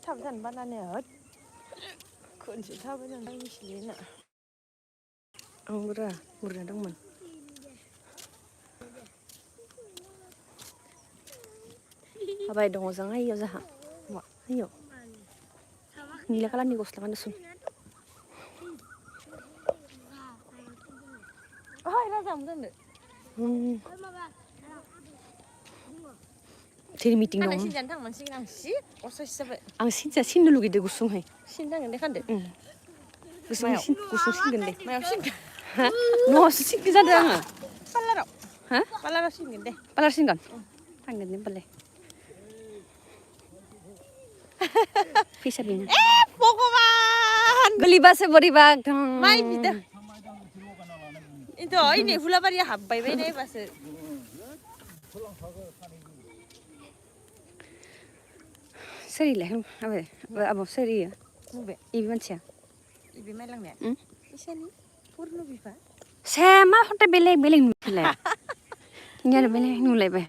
थाबथानो बानानै खनसे थाबायनानै मिथिलिना आंबोरा बुरजा दंमोन हाबाय दङ जों हायियाव जाहा मा हायियाव निला कालारनि गस्ला गानदोंसुन ओइ राजा मोनदों दिनै मिटिं दं सिनजानो थांनांसिगोन आं सि असाइस जाबाय आं सिननो लुगैदों गुसुंहाय सिन थांगोन दे खानदो गुसुं सिनगोन दे मायाव सिनगोन हा न'आवसो सिनगोन जादों आङो पार्लाराव हा पार्लाराव सिनगोन दे पार्लार सिनगोन थांगोन दे होमबालाय फैसा बिनो ए भगबान गोलैबासो बोरैबा एकदम माइ बिदो इथ' इनै हुलाबारिया हाबबाय बायनाय बासो सोरिलाय आब' सोरियो नुबाय इबे मानसिया इबे माइलांनाया इसानि पुर्न बिफा सेमा हटे बेलेग बेलेग नुलाय इनियानो बेलेग नुलायबाय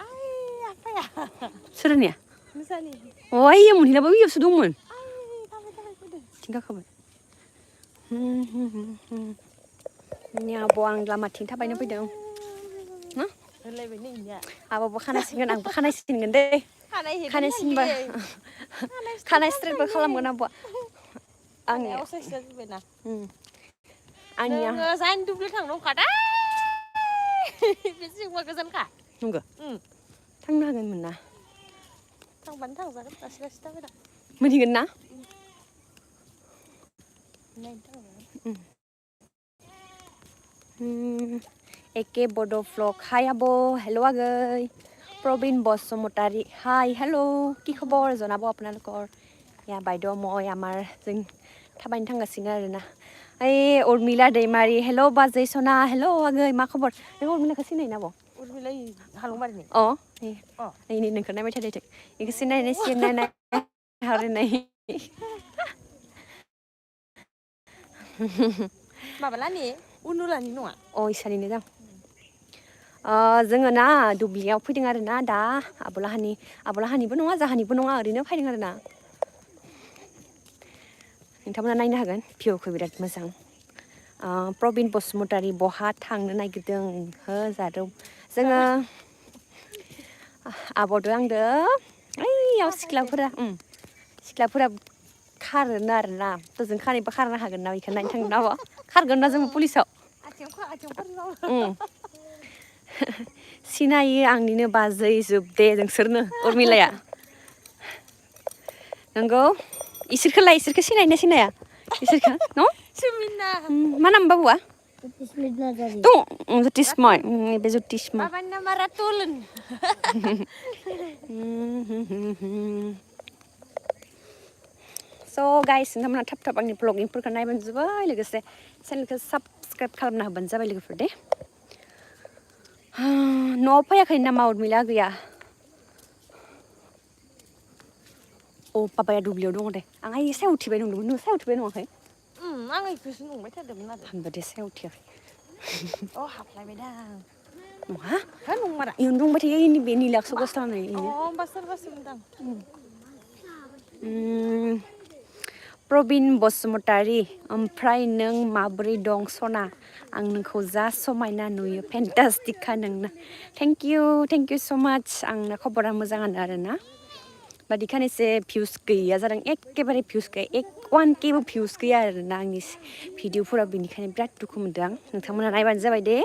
आइ आफाया सोरनिया नोंसानि अइयो मोनहैलाबो इयावसो दंमोन थाबाय थाबाय फैदो थिंगाखाबाय नि आब' आं लामाथिं थाबायनो फैदों हा होनलायबाय नै इनिया आब'बो खानाय सिनगोन आंबो खानाय सिनगोन दे खानाय सिनबा खानाय स्ट्रेटबो खालामगोन आब'आ आंनिया असाइस जाजोब्बायना आंनिया नोङो जाइन दुब्लि थांनो ओंखारदों बेसेबा गोजानखा नंगौ थांनो हागोनमोन ना थांबानो थांजागोन लासै लासै थाबायना मोनहैगोन ना नायनो थांजागोन एके बड' व्लग हाय आब' हेल' आगै प्रबीण बसुमतारी हाय हेल' কি খবৰ জনাব আপোনালোকৰ या বাইদেউ মই আমাৰ जों थाबायनो थांगासिनो आरोना ओइ उर्मिला दैमारि हेल' बाजै सना हेल' आगै मा खबर नों उर्मिलाखौ सिनायो ना आब' उर्मिला हालंबारिनि नै नोंखौ नायबाय थादों बेखौ सिनायनाय सिनायनाय हारिनाय माबालानि उनुलानि नङा इसानिनो दां जोङो ना दुब्लियाव फैदों आरोना दा आब'लाहानिबो नङा जाहानिबो नङा ओरैनो फैदों आरोना नोंथांमोना नायनो हागोन भिउखौ बिराद मोजां प्रबीण बसुमतारी बहा थांनो नागिरदों हो जादौ जोङो आब'दो आंदो ओइयाव सिख्लाफोरा खारोनो आरोना जों खारैबा खारनो हागोन ना बेखौ नायनो थांगोन आब' खारगोन ना जों पुलिसाव सिनायो आंनिनो बाजै जोबदे नोंसोरनो उर्मिलाया नंगौ इसोरखौलाय इसोरखौ सिनायना सिनाया इसोरखौ न मा नाम बाबुआ ज्योतिसमय बे ज्योतिसमय बाबानि नामा रातुल स' गाइस नोंथांमोना थाब थाब आंनि ब्लगिंफोरखौ नायबानो जाबाय लोगोसे चेनेलखौ साबस्क्राइब खालामना होबानो जाबाय लोगोफोर दे न'आव फैयाखै नामा उर्मिला गैया बाबाया दुब्लियाव दङ दे आं आइ सायाव उथिबाय नंदोंमोन नों सायाव उथिबाय नङाखै आं इखौसो नंबाय थादोंमोन आरो होनबा दे सायाव उथियाखै हाबलायबाय दा नङा हा नंमारा इयावनो दंबाय थायो इनि बे निलाक्स गस्ला होननाय होमबा सोरबासो मोनदां प्रबीण बसुमतारी ओमफ्राय नों माबोरै दं सना आं नोंखौ जा समायना नुयो फेन्टास्टिकखा नोंना थेंक इउ स' माच आंना खबरा मोजाङानो आरोना बादिखान एसे भिउस गैया जादों एखेबारे भिउस गैया 1Kबो भिउस गैया आरोना आंनि भिडिअफोराव बेनिखायनो बिराद दुखु मोनदों आं नोंथांमोना नायबानो जाबाय दे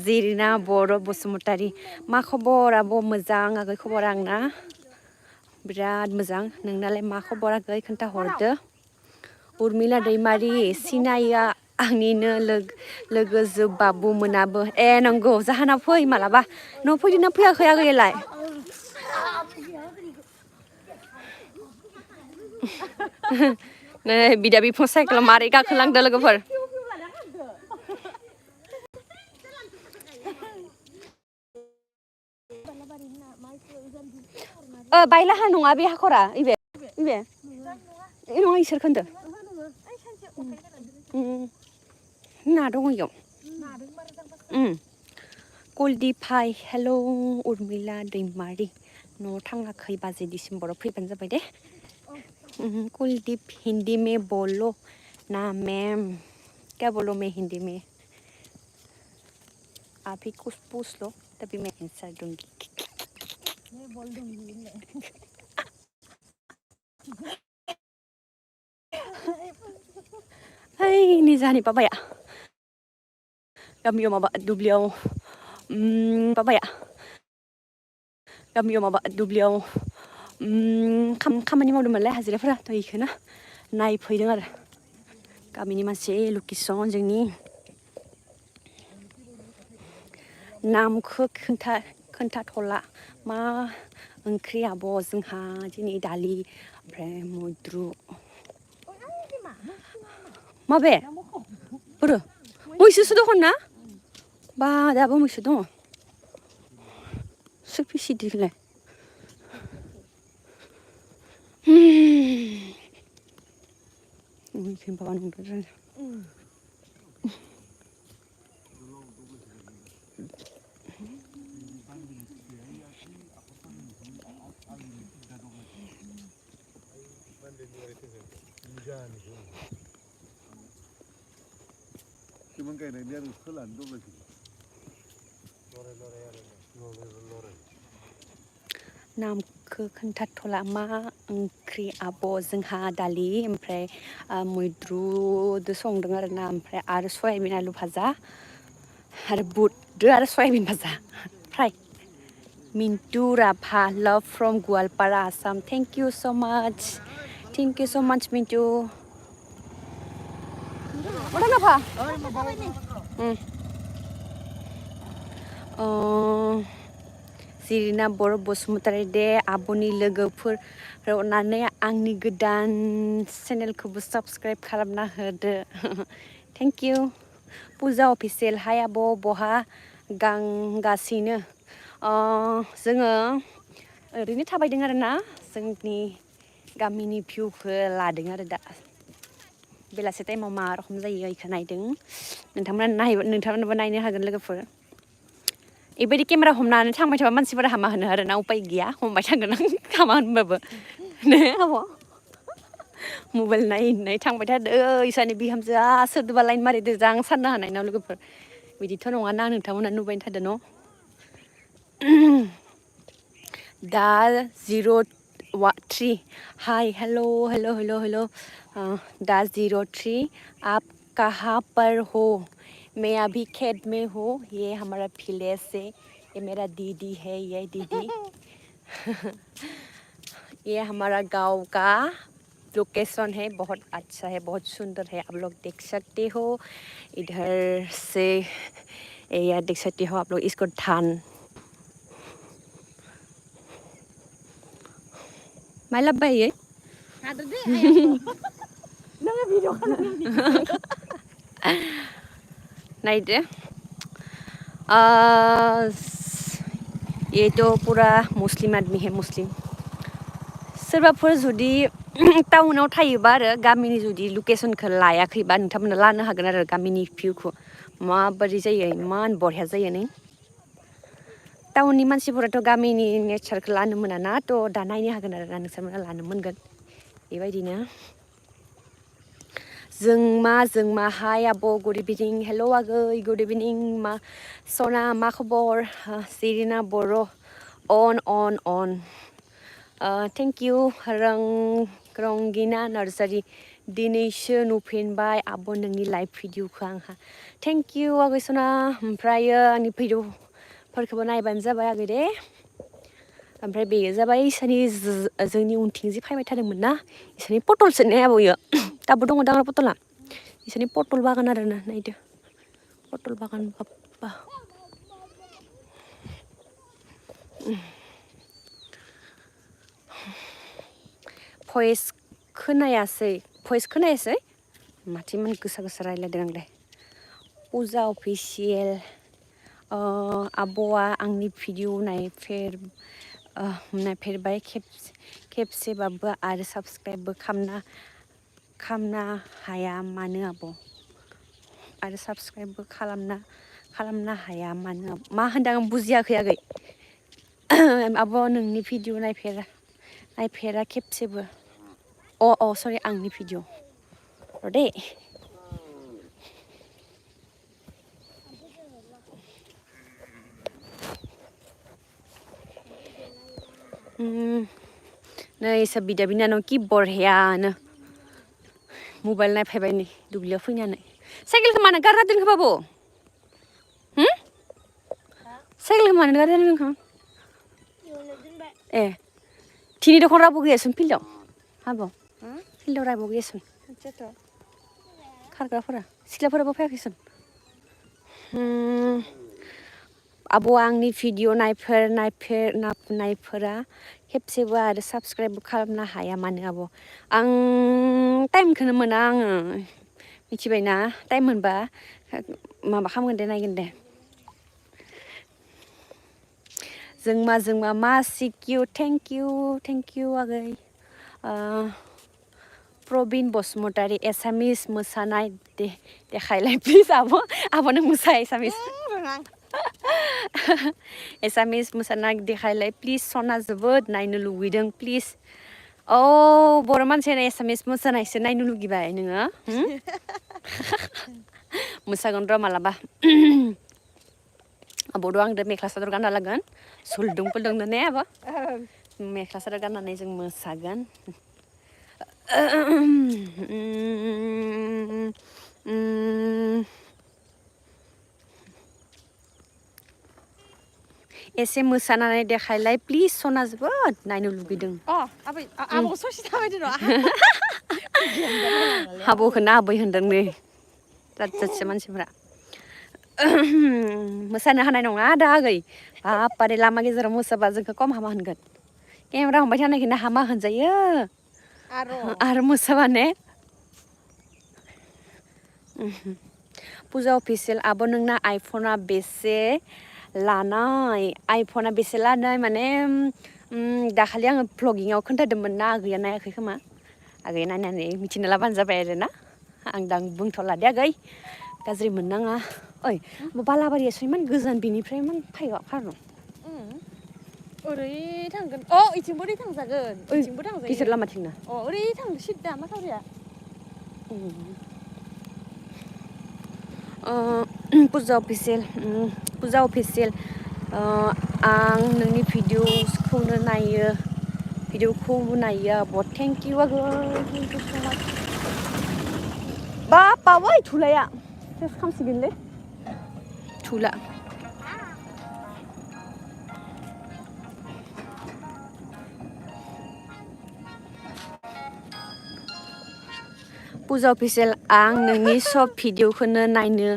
जेरिना बर' बसुमतारी मा खबर आब' मोजां आगै खबरा आंना बिराद मोजां नोंनालाय मा खबर आगै खोन्थाहरदो उर्मिला दैमारि सिनाया आंनिनो लोगो जोब बाबु मोनाबो नंगौ जाहाना फै मालाबा न' फैदोंना फैयाखै आगैयालाय नै बिदा बिफां साइकेलाव मारै गाखोलांदो लोगोफोर बायलाहा नङा बे हाखरा इबे नङा इसोरखौ होनदो ना दङ इयाव कुलदीप हाय हेल' उर्मिला दैमारि न'आव थाङाखै बाजै डिसेम्बराव फैबानो जाबाय दे कुलदीप हिंदी में बोलो ना मैम क्या बोलो मैं हिंदी में आप ही कुछ पूछ लो तभी मैं आंसर दूंगी मैं बोल दूंगी hai ini जानि बाबाया गामियाव माबा दुब्लियाव बाबाया गामियाव माबा दुब्लियाव खामानि मावदोंमोनलाय हाजिराफोरा थ' इखौनो नायफैदों आरो गामिनि मानसि लकेसन जोंनि नामखौ खोन्थाथ'ला मा ओंख्रि आब' जोंहा दिनै दालि ओमफ्राय मैद्रु माबे बोरो मैसोसो दङ ना बा दाबो मैसो दङ सोर फिसिदोंलाय बाबा नंदों Cuman kayak ini harus kelan dulu sih. Lore. नामखौ खोन्थाथ'ला मा ओंख्रि आब' जोंहा दालि ओमफ्राय मैद्रुदो संदों आरोना ओमफ्राय आरो सयाबिन आलु भाजा आरो बुटदो आरो सयाबिन भाजा फ्राय मिन्टु राभा लभ from Goalpara Assam thank you स' माच मिन्टु मा राभा जिरिना बर' बसुमतारी दे आब'नि लोगोफोर अननानै आंनि गोदान चेनेलखौबो साबस्क्राइब खालामना होदो थेंक इउ पुजा अफिसियेल हाय आब' बहा गांगासिनो जोङो ओरैनो थाबायदों आरोना जोंनि गामिनि भिउखौ लादों आरो दा बेलासे टाइमाव मा रखम जायो बेखौ नायदों नोंथांमोनहाबो नायनो हागोन लोगोफोर बेबायदि केमेरा हमनानै थांबाय थाबा मानसिफोरा हामा होनो आरोना उपाय गैया हमबाय थांगोन आं हामा होनबाबो ने आब' मबाइल नायै थांबाय थादो इसानि बिहामजोआ सोरदोबा लाइन मारिदो जां साननो हानाय ना लोगोफोर बिदिथ' नङाना नोंथांमोना नुबाय थादो न' दा 03 हाय हेलो दा 03 आप कहाँ पर हो मैं अभी खेत में हूँ ये हमारा विलेज से ये मेरा दीदी है ये दीदी ये हमारा गांव का लोकेशन है बहुत अच्छा है बहुत सुंदर है आप लोग देख सकते हो इधर से ये देख सकते हो आप लोग इसको धान मा लाबोयो नायदो ये तो पूरा मुस्लिम आदमी है मुस्लिम सोरबाफोर जुदि टाउनाव थायोबा आरो गामिनि जुदि लकेसनखौ लायाखैबा नोंथांमोना लानो हागोन आरो गामिनि भिउखौ माबायदि जायो इमान बरिया जायो नै टाउननि मानसिफोराथ' गामिनि नेचारखौ लानो मोना ना थ' दा नायनो हागोन आरोना नोंसोरमोना लानो मोनगोन बेबायदिनो जोंमा हाय आब' गुड इभिनिं हेल' आगै गुड इभिनिं मा सना मा खबर सिरिना बर' अन थेंक इउ रंगिना नार्जारि दिनैसो नुफिनबाय आब' नोंनि लाइभ भिडिअखौ आंहा थेंक इउ आगै सना ओमफ्रायो आंनि भिडिअफोरखौबो नायबानो जाबाय आगै दे ओमफ्राय बेयो जाबाय इसोरनि जोंनि उनथिं जि फैबाय थादोंमोन ना इसोरनि पटलसो ने आब'यो दाबो दङ दां पटला इसोरनि पटल बागान आरोना नायदो पटल बागान बाप्पा भइस खोनायासै माथो इमान गोसा रायलायदों आंलाय पुजा अफिसियेल आब'आ आंनि भिडिअ नायफेरबाय खेबसेबाबो आरो साबस्क्राइबबो खालामना हाया मानो आब' आरो साबस्क्राइबबो खालामना हाया मानो मा होनदों आं बुजियाखै आगै आब' नोंनि भिडिअ नायफेरा खेबसेबो अ सरि आंनि भिडिअ र' दे नै सब बिदा बिनानाव कि बरहियानो मबाइल नायफैबाय नै दुब्लियाव फैनानै साइकेलखौ मानो गारना दोनखो बाबु साइकेलखौ मानो गारना दोनखो ए दिनै दखन रावबो गैयासन फिल्डआव हाब' फिल्डआव रावबो गैयासन खारग्राफोरा सिख्लाफोराबो फैयाखैसन आब' आंनि भिडिअ नायफोरा खेबसेबो आरो साबस्क्राइबबो खालामनो हाया मानो आब' आं टाइमखौनो मोना आङो मिथिबायना टाइम मोनबा माबा खालामगोन दे नायगोन दे जोंमा मा सिकिउ थेंक इउ आगै प्रबिन बसुमतारी एसामिस मोसानाय देखायलाय प्लिज आब'नो मोसा एसामिस एसामिस मोसानाय देखायलाय प्लिज सना जोबोद नायनो लुगैदों प्लिज औ बर' मानसियानो एसामिस मोसानायसो नायनो लुगैबाय नोङो मोसागोन र' मालाबा आब'द' आंदो मेख्ला सादर गानना लागोन सुलदुं पुलदुंनो ने आब' मेख्ला सादर गाननानै जों मोसागोन एसे मोसानानै देखायलाय प्लिज सना जोबोद नायनो लुगैदों आबौ ससे थाबायदो र' आब'खौनो आबै होनदों नै जाथसे मानसिफोरा मोसानो हानाय नङा दा आगै बापारे लामा गेजेराव मोसाबा जोंखौ खम हामा होनगोन केमेरा हमबाय थानायखौनो हामा होनजायो आरो मोसाबा ने फुजा अफिसियेल आब' नोंना आइफना बेसे लानाय माने दाखालि आङो भ्लगिंआव खोन्थादोंमोन ना आगैया नायाखै खोमा आगैया नायनानै मिथिना लाबानो जाबाय आरोना आं दा बुंथ'ला दे आगै गाज्रि मोननाङा ओइ बालाबारियासो इमान गोजान बेनिफ्राय इमान खारन ओरै थांगोन इथिंबो ओरै थांजागोन इथिंबो थांजायो गिदिर लामाथिंना ओरै थांदो सिद्दा मा खावरिया फुजा अफिसियेल आं नोंनि भिडिअखौनो नायो आब' थेंक इउ आगै थेंक इउ स' माच बावै थुलाया सेस खामसिगोनलै थुला फुजा अफिसियेल आं नोंनि सब भिडिअखौनो नायो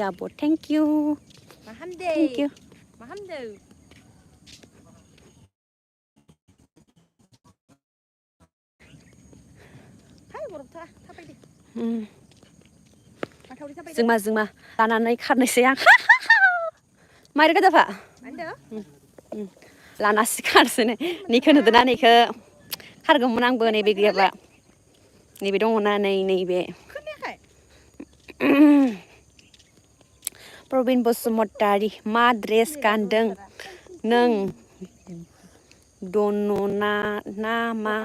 आब' थेंक इउ जोंमा लानानै खारनोसै आं मारै गोदाफा लानासो खारसै नैखौ नुदोंना नैखौ खारगौमोन आंबो नैबे गैयाबा नैबे दङना नैबे प्रबिन बसुमतारी मा ड्रेस गानदों नों दनना ना मा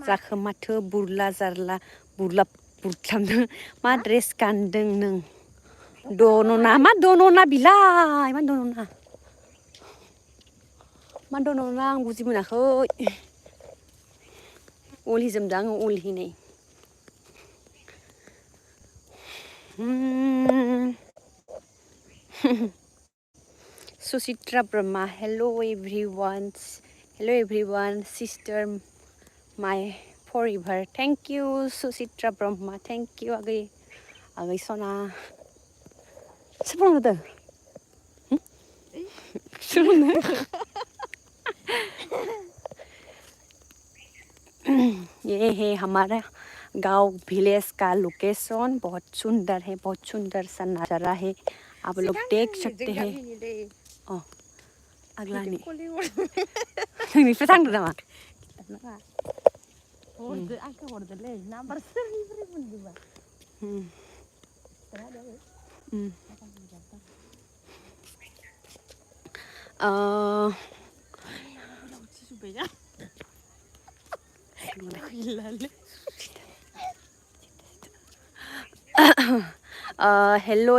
जाखो माथो बुरलामदों मा ड्रेस गानदों नों दनना मा दनना बिलाय मा दनना आं बुजि मोनाखै उल हिजोमदों आङो उल हि नै Suchitra Brahma hello everyone sister my forever thank you Suchitra Brahma thank you आगै सना सोर बुंदों ये है हमारा गांव विलेज का लोकेशन बहुत सुंदर सा नजारा है आप लोग देख सकते हैं आगलानि नोंनिफ्राय थांदो नामा आंखौ हरदोलै नाम्बार सोरनिफ्राय मोनदोंबा Hello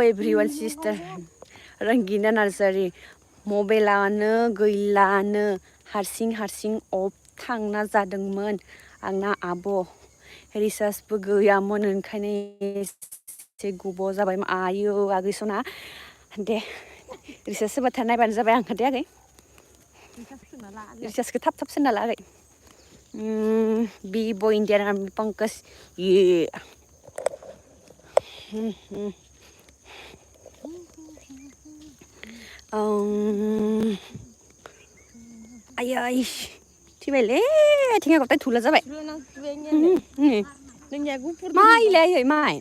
everyone sister Rangina Nursery मबाइलानो गैलानो हारसिं अफ थांना जादोंमोन आंना आब' रिसार्जबो गैयामोन ओंखायनो एसे गोबाव जाबाय आयौ आगै सना दे रिसार्ज सोबाथाय नायबानो जाबाय आंखौ दे आगै रिसार्जखौ थाब सोना ला आगै बि बय इण्डियान आर्मि पंकज ये आयै थैबायलै आथिङा गथाय थुला जाबाय माइलायै माइ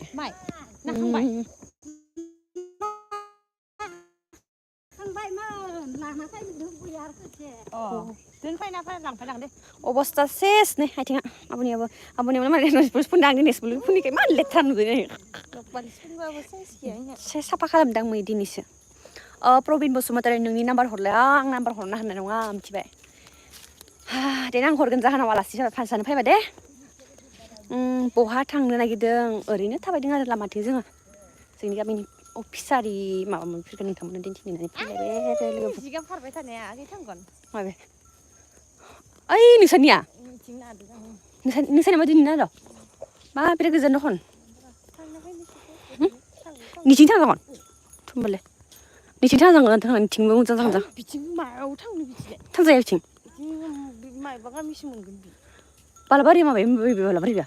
अबस्था सेस नै आथिङा आबनियाबो माने फुनदां दिनै स्कुल फुनिखाय मा लेथ्रा नुदों से साफा खालामदां मै दिनैसो प्रबिन बसुमतारी नोंनि नाम्बार हरलाय आं नाम्बार हरनो हानाय नङा मिथिबाय दे आं हरगोन जाहोनाव आलासि जानो फैबा दे बहा थांनो नागिरदों ओरैनो थाबायदों आरो लामाथिं जोंनि गामिनि अफिसारि माबा माबिफोरखौ नोंथांमोननो दिन्थिनानै फैलायबाय लोगोफोर जिगाब खारबाय थानाया आगै थांगोन माबे ओइ नोंसानिया नोंसानिया मा दिनै ना र' मा बिराद गोजान दखन निथिं थांजागोन होमबालाय निथिं थांजागोन निथिंबो मोजां थांजा बिथिं मायाव थांनो बिथिंलाय थांजाया बिथिं मायबा गामिसिम मोनगोन बि बालाबारि माबे बालाबारिया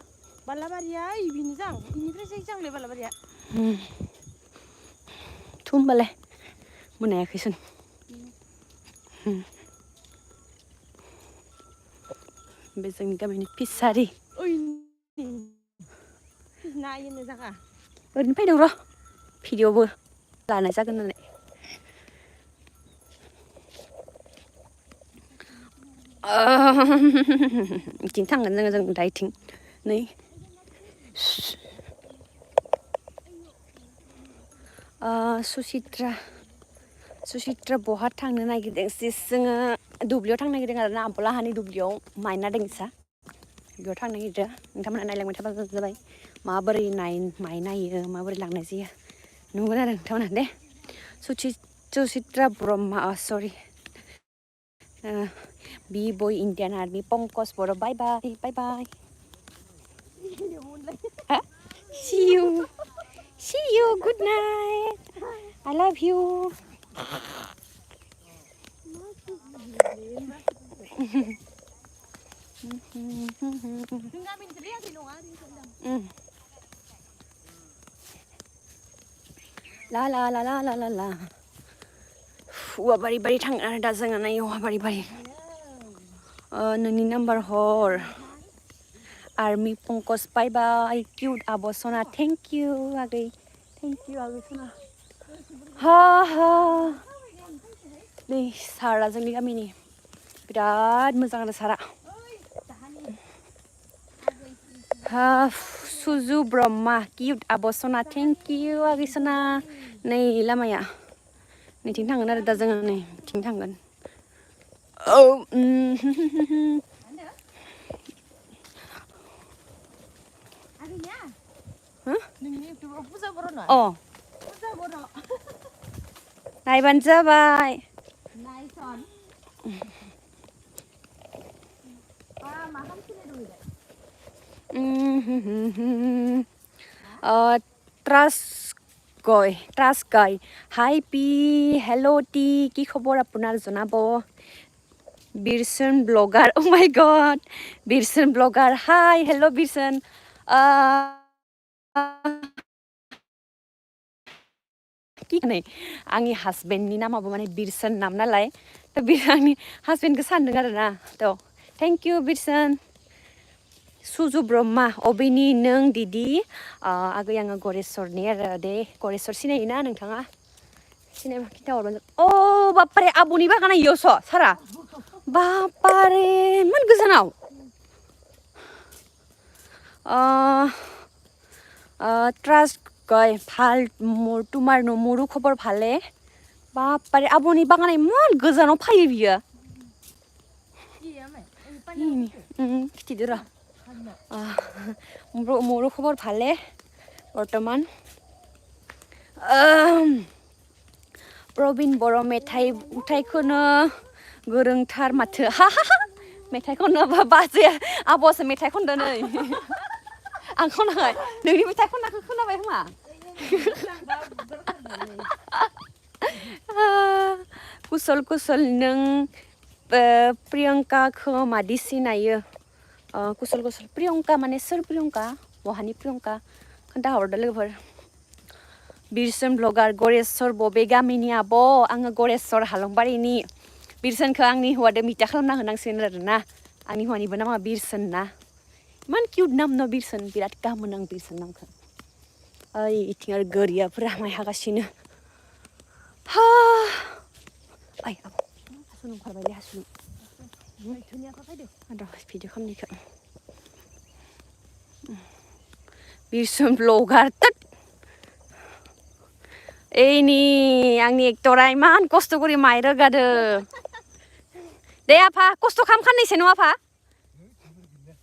बालाबारिया इबिनो जां इनिफ्रायसो जांलाय बालाबारिया थु होमबालाय मोनायाखैसन बे जोंनि गामिनि फिसारि नायनो जागा ओरैनो फैदों र' भिडिअ'बो लानाय जागोन होननानै इथिं थांगोन जों दा इथिं नै सुचित्रा बहा थांनो नागिरदों जोङो दुब्लियाव थांनो नागिरदों आरोना आब'लाहानि दुब्लियाव माइ नादों इसा बेयाव थांनो नागिरदों नोंथांमोनहा नायलांबाय थाबा जाबाय माबोरै माइ नायो माबोरै लांनाय जायो नुगोन आरो नोंथांमोनहा दे सुचित्रा ब्रह्मा सरि बि बय Indian army Pankaj Boro' bye bye see you good night I love you la la la la la la la बारि थाङो आरो दा जोङो नायो बारि नोंनि नाम्बार हर आर्मि पंकज बाय बाय किउट आब' सना थेंक इउ आगै सना हा नै सारा जोंनि गामिनि बिराद मोजां आरो सारा सुजु ब्रह्मा किउट आब' सना थेंक इउ आगै सना नै लामाया नैथिं थांगोन आरो दा जोङो नैथिं थांगोन नायबानो जाबाय ট্ৰাষ্ট গাই হাই পি হেল্ল' টি কি খবৰ আপোনাৰ জনাব Birson blogger oh' my God Birson blogger hi hello' Birson কি नै आंनि हासबेन्डनि नामाबो माने बिरसन नाम नालाय थ' आंनि हासबेन्डखौ सानदों आरोना थ' थेंक इउ बिरसन सुजु ब्रह्मा अबेनि नों दिदि आगै आङो गरेस्वरनि आरो दे गरेस्वर सिनायोना नोंथाङा सिनायबा खिन्थाहरबानो अ बाप्पारे आब'नि बागाना इयावसो सारा बाप्पारे इमान गोजानाव ট্ৰাষ্ট গয় ভাল তোমাৰ মোৰো খবৰ ভালে बापारे आब'नि बागाना इमान गोजानाव फायो बियो खिथिदो र' मोरो खबर भाले बर्तमान प्रबिन बर' मेथाइखौनो गोरोंथार माथो मेथाइ खननो बाजै आब'सो मेथाइ खनदो नै आं खनाखै नोंनि मेथाइ खननायखौ खोनाबाय खोमा कुसल नों प्रियंकाखौ मादि सिनायो कुसल प्रियंका माने सोर प्रियंका बहानि प्रियंका खोन्थाहरदो लोगोफोर बिरसन ब्लगार गरेस्वर बबे गामिनि आब' आङो गरेस्वर हालंबारिनि बिरसनखौ आंनि हौवादो मिथा खालामना होनांसिगोन आरोना आंनि हौवानिबो नामा बिरसन ना इमान किउट नाम न' बिरसन बिराद गाहाम मोनो आं बिरसन नामखौ ओइ इथिं आरो गोरियाफोरा माइ हागासिनो हा ओइ आब' हासुनो ओंखारबायलै हासुनो भिडिअ खालामनायखौ बिरसन ब्लगार तत एइनि आंनि एक्टरा इमान खस्थ' करि माइ रोगादो दे आफा खस्थ' खालाम खाननैसो न' आफा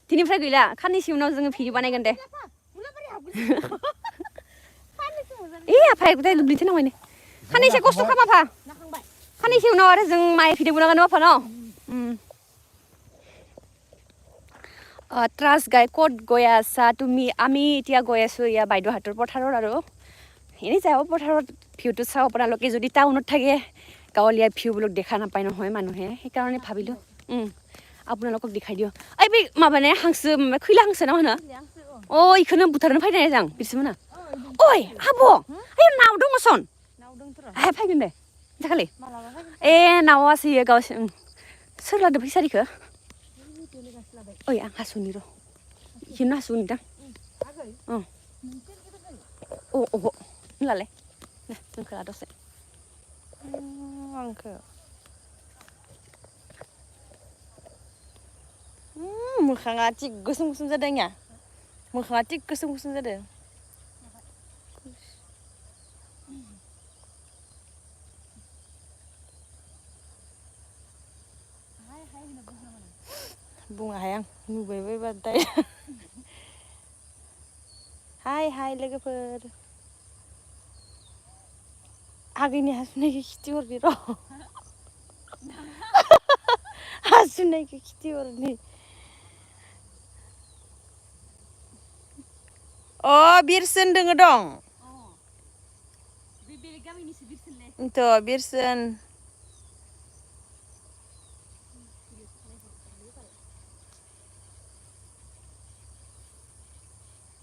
दिनैनिफ्राय गैला खाननैसो उनाव जोङो भिडिअ बानायगोन दे आफा एकदाय दुब्लिथिं नांबाय खाननैसो खस्थ' खालाम आफा खाननैसो उनाव आरो जों माइ भिडिअ बनांगोन आफा न ত্ৰাছ গাই ক'ত গৈ আছা তুমি আমি এতিয়া গৈ আছোঁ এয়া বাইদেউহাতৰ পথাৰত আৰু এনেই যাব পথাৰত ভিউটো চাওঁ আপোনালোকে যদি টাউনত থাকে গাঁৱলীয়া ভিউবিলাক দেখা নাপায় নহয় মানুহে সেইকাৰণে ভাবিলোঁ আপোনালোকক দেখাই দিওঁ এই बे माबाने हांसो खैला हांसो ना मा होनो इखौनो बुथारनो फैनाय जां बिसोरमोना ओइ आब' ओइ नाव दङसन फैगोन दे जाखालि नावासो इयो गावसो सोर लादो फैसारिखौ ओइ आं हासुनि र' इखौनो हासुनि दां अबाव होनलालाय जोंखौ ला दसे आंखौ मोखाङा थिग गोसोम जादों या मोखाङा थिग गोसोम जादों बुंनो हाया आं नुबाय बायबाथाय हाय लोगोफोर आगैनि हासुनायखौ खिथिहरनि र' हासुनायखौ खिथिहरनि बिरसन दोङो दं बिरसन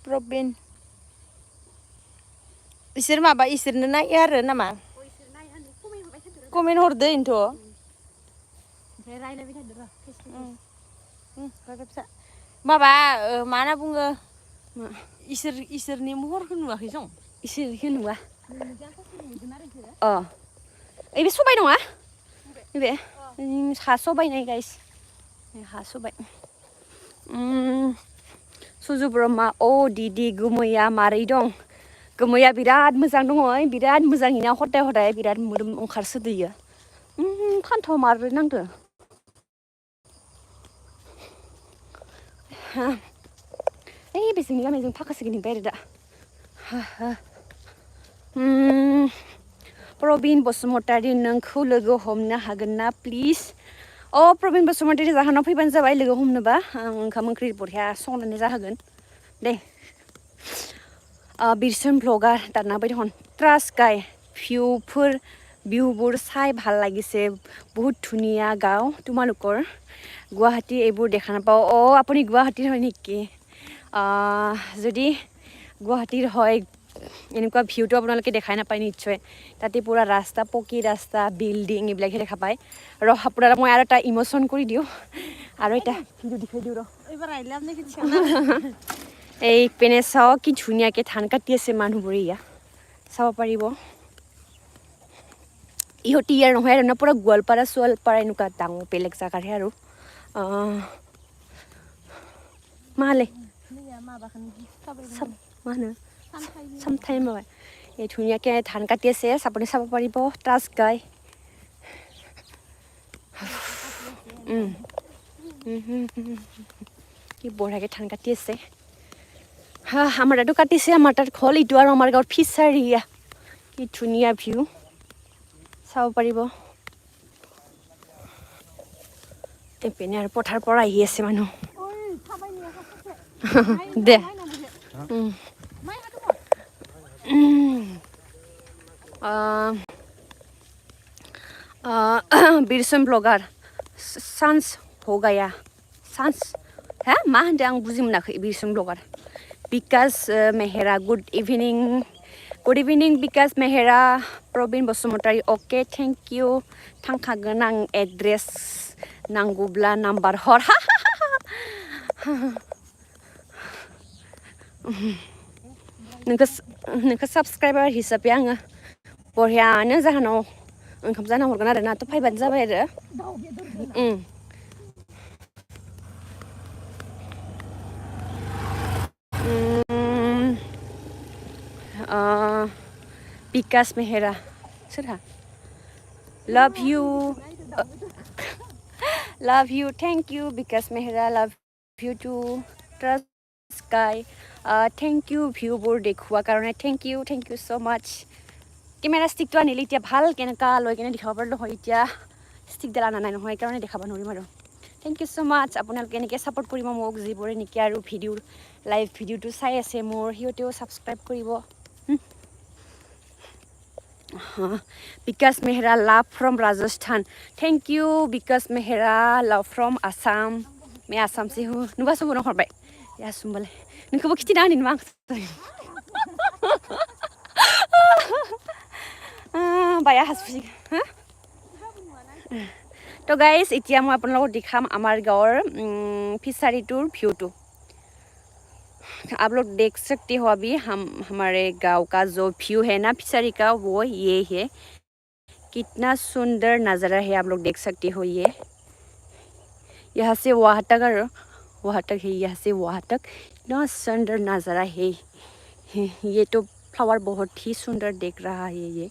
प्रबिन इसोर माबा इसोरनो नायो आरो नामा कमेन्ट हरदो इनोथ' ओमफ्राय रायलायबाय थादो र' माबा मा होनना बुङो इसोरनि महरखौ नुवाखै जों इसोरखौ नुवा बे सबाय नङा बे हा सबायनाय गाइस हा सबाय सुजु ब्रह्मा दिदि गोमैया मारै दं गोमैया बिराद मोजां दङ बिराद मोजाङैनो हदाय बिराद मोदोम ओंखारसोदोयो फान्थाव मारै नांदो बेजोंनि गामिजों फाखासो गिदिंबाय आरो दा प्रबिन बसुमतारी नोंखौ लोगो हमनो हागोन ना प्लिज प्रबिन बसुमतारी जाहोनाव फैबानो जाबाय लोगो हमनोबा आं ओंखाम ओंख्रि बरिया संनानै जाहोगोन दे बिरसन ब्लगार दाननाबाय दं ত্ৰাছ গাই ভিউবোৰ চাই ভাল লাগিছে বহুত ধুনীয়া গাঁও তোমালোকৰ গুৱাহাটী এইবোৰ দেখা নাপাওঁ আপুনি গুৱাহাটীৰ হয় নেকি যদি গুৱাহাটীৰ হয় এনেকুৱা ভিউটো আপোনালোকে দেখাই নাপায় নিশ্চয় তাতে পুৰা ৰাস্তা পকী ৰাস্তা বিল্ডিং এইবিলাকহে দেখা পায় ৰ আপোনালোক মই আৰু এটা ইম'শ্যন কৰি দিওঁ আৰু এটা ভিডিঅ' দেখাই দিওঁ ৰ এই পেনে চাওক কি ধুনীয়াকৈ ধান কাটি আছে মানুহবোৰে ইয়া চাব পাৰিব ইহঁতি ইয়াৰ নহয় আৰু পুৰা গোৱালপাৰা চোৱালপাৰা এনেকুৱা ডাঙৰ বেলেগ জেগাৰহে আৰু माले मा होनो सामथाइ माबा এই ধুনীয়াকৈ ধান কাটি আছে আপুনি চাব পাৰিব ট্ৰাষ্ট গাই কি বঢ়িয়াকৈ ধান কাটি আছে আমাৰ তাতো কাটিছে আমাৰ তাত হ'ল এইটো আৰু আমাৰ গাঁৱত ফিচাৰী কি ধুনীয়া ভিউ চাব পাৰিব এইপিনে আৰু পথাৰ পৰা আহি আছে মানুহ দে बिरसोन ब्लगार चान्स हो गया चान्स हा मा होनदों आं बुजि मोनाखै Birson blogger Bikash Mehra good evening Bikash Mehra Prabin Basumatary अके थेंक इउ थांखागोन आं एड्रेस नांगौब्ला नाम्बार हर नोंखौ साबस्क्राइबार हिसाबै आङो बरियानो जाहोनाव ओंखाम जाना हरगोन आरो नाथ' फैबानो जाबाय आरो बिकास मेहेरा सोरहा love you thank you Vikas Mehera love you too trust guy thank you ভিউবোৰ দেখুৱা কাৰণে thank you so much camera ষ্টিকটো আনিলে এতিয়া ভাল কেনেকুৱা লৈ কেনে দেখাব পাৰিলোঁ হয় এতিয়া ষ্টিকডাল আনা নাই নহয় সেইকাৰণে দেখাব নোৱাৰিম আৰু thank you so much আপোনালোকে এনেকৈ ছাপোৰ্ট কৰিব মোক যিবোৰে নেকি আৰু লাইভ ভিডিঅ'টো চাই আছে মোৰ সিহঁতেও ছাবস্ক্ৰাইব কৰিব Bikash Mehra love from Rajasthan thank you Bikash Mehra love from Assam मैं आसाम से हूँ नुबा समबो हरबाय या सुमबालाय नोंखौबो खिथिना होनि नामा बाया हासुसि तो गाइस এতিয়া মই আপোনালোকক দেখাম আমাৰ গাঁৱৰ ফিচাৰীটোৰ ভিউটো आप लोग देख सकते हो अभी हमारे गांव का जो व्यू है ना फिशरी का वो ये है कितना सुंदर नज़ारा है आप लोग देख सकते हो ये यहाँ से वहाँ तक है यहाँ से वहाँ तक इतना सुंदर नज़ारा है ये तो फ्लावर बहुत ही सुंदर देख रहा है ये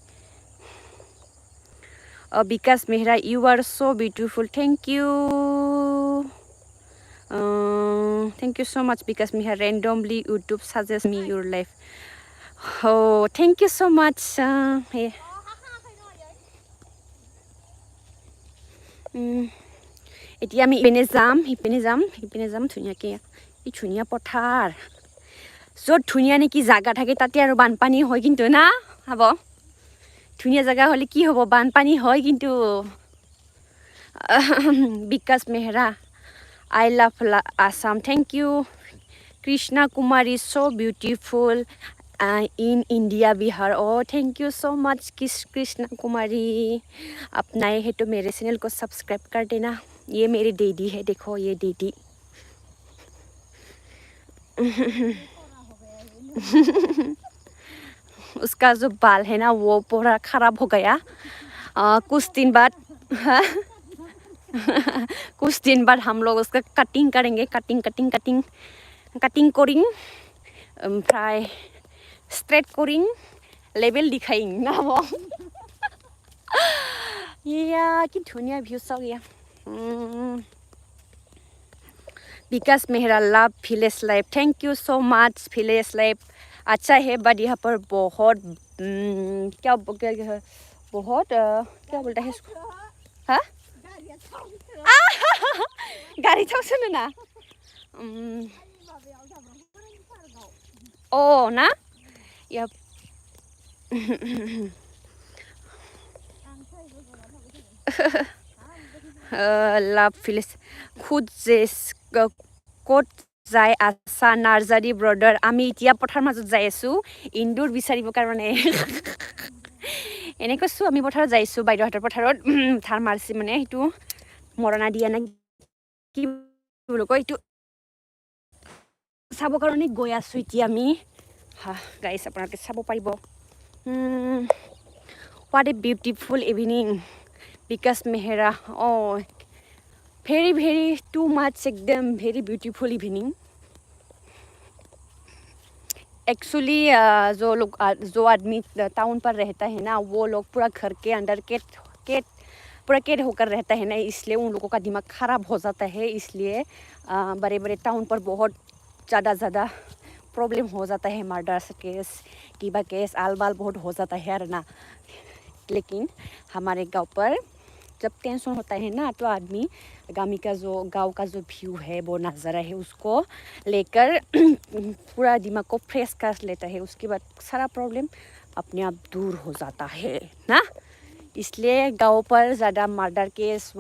बिकास Mehra you are so beautiful thank you thank you so much because me randomly YouTube suggest me your life oh thank you so much এতিয়া আমি ইপিনে যাম ধুনীয়াকৈ এই ধুনীয়া পথাৰ য'ত ধুনীয়া নেকি জাগা থাকে তাতে আৰু বানপানী হয় কিন্তু না হ'ব ধুনীয়া জাগা হ'লে কি হ'ব বানপানী হয় কিন্তু বিকাশ Mehra I love Assam. Thank you. Krishna Kumar is so beautiful in India, Bihar. Oh, thank you so much, Krishna Kumari. अपना है तो मेरे चैनल को सब्सक्राइब कर देना ये मेरी दीदी है देखो ये दीदी उसका जो बाल है ना वो पूरा खराब हो गया कुछ दिन बाद कुछ दिन बाद हम लोग उसका कटिंग करेंगे कटिंग करिंग ओमफ्राय स्ट्रेट करिंग लेबेल दिखाएंगे ना वो या कि धुनिया व्यू सब या Vikas Mehra love village life thank you so much village life अच्छा है बट यहाँ पर बहुत क्या बोलता है इसको हाँ गाड़ी थाव सोनो ना ओ ना या लाभ फिलिस खुद ক'ত যায় আছা নাৰ্জাৰী ব্ৰডাৰ আমি এতিয়া পথাৰ মাজত যাই আছো ইন্দুৰ বিচাৰিবৰ কাৰণে এনে কৈছোঁ আমি পথাৰত যাইছোঁ বাইদেউহঁতৰ পথাৰত ধান মাৰিছে মানে সেইটো মৰণা দিয়া নাই কি বুলি কয় এইটো চাবৰ কাৰণে গৈ আছোঁ এতিয়া আমি গাইছ আপোনালোকে চাব পাৰিব what a beautiful evening Bikash Mehra very too much एकदम very beautiful evening एक्चुअली जो आदमी टाउन पर रहता है ना वो लोग पूरा घर के अंदर पूरा कैद होकर रहता है ना, इसलिए उन लोगों का दिमाग खराब हो जाता है। इसलिए बड़े बड़े टाउन पर बहुत ज़्यादा प्रॉब्लम हो जाता है, मर्डर केस कीबा केस आल बाल बहुत हो जाता है यार ना। लेकिन हमारे गांव पर जब टेंशन होता है ना तो आदमी गांव का जो व्यू है वो नज़ारा है उसको लेकर पूरा दिमाग को फ्रेश कर लेता है, उसके बाद सारा प्रॉब्लम अपने आप दूर हो जाता है ना। इसलिए गांव पर ज़्यादा मर्डर केस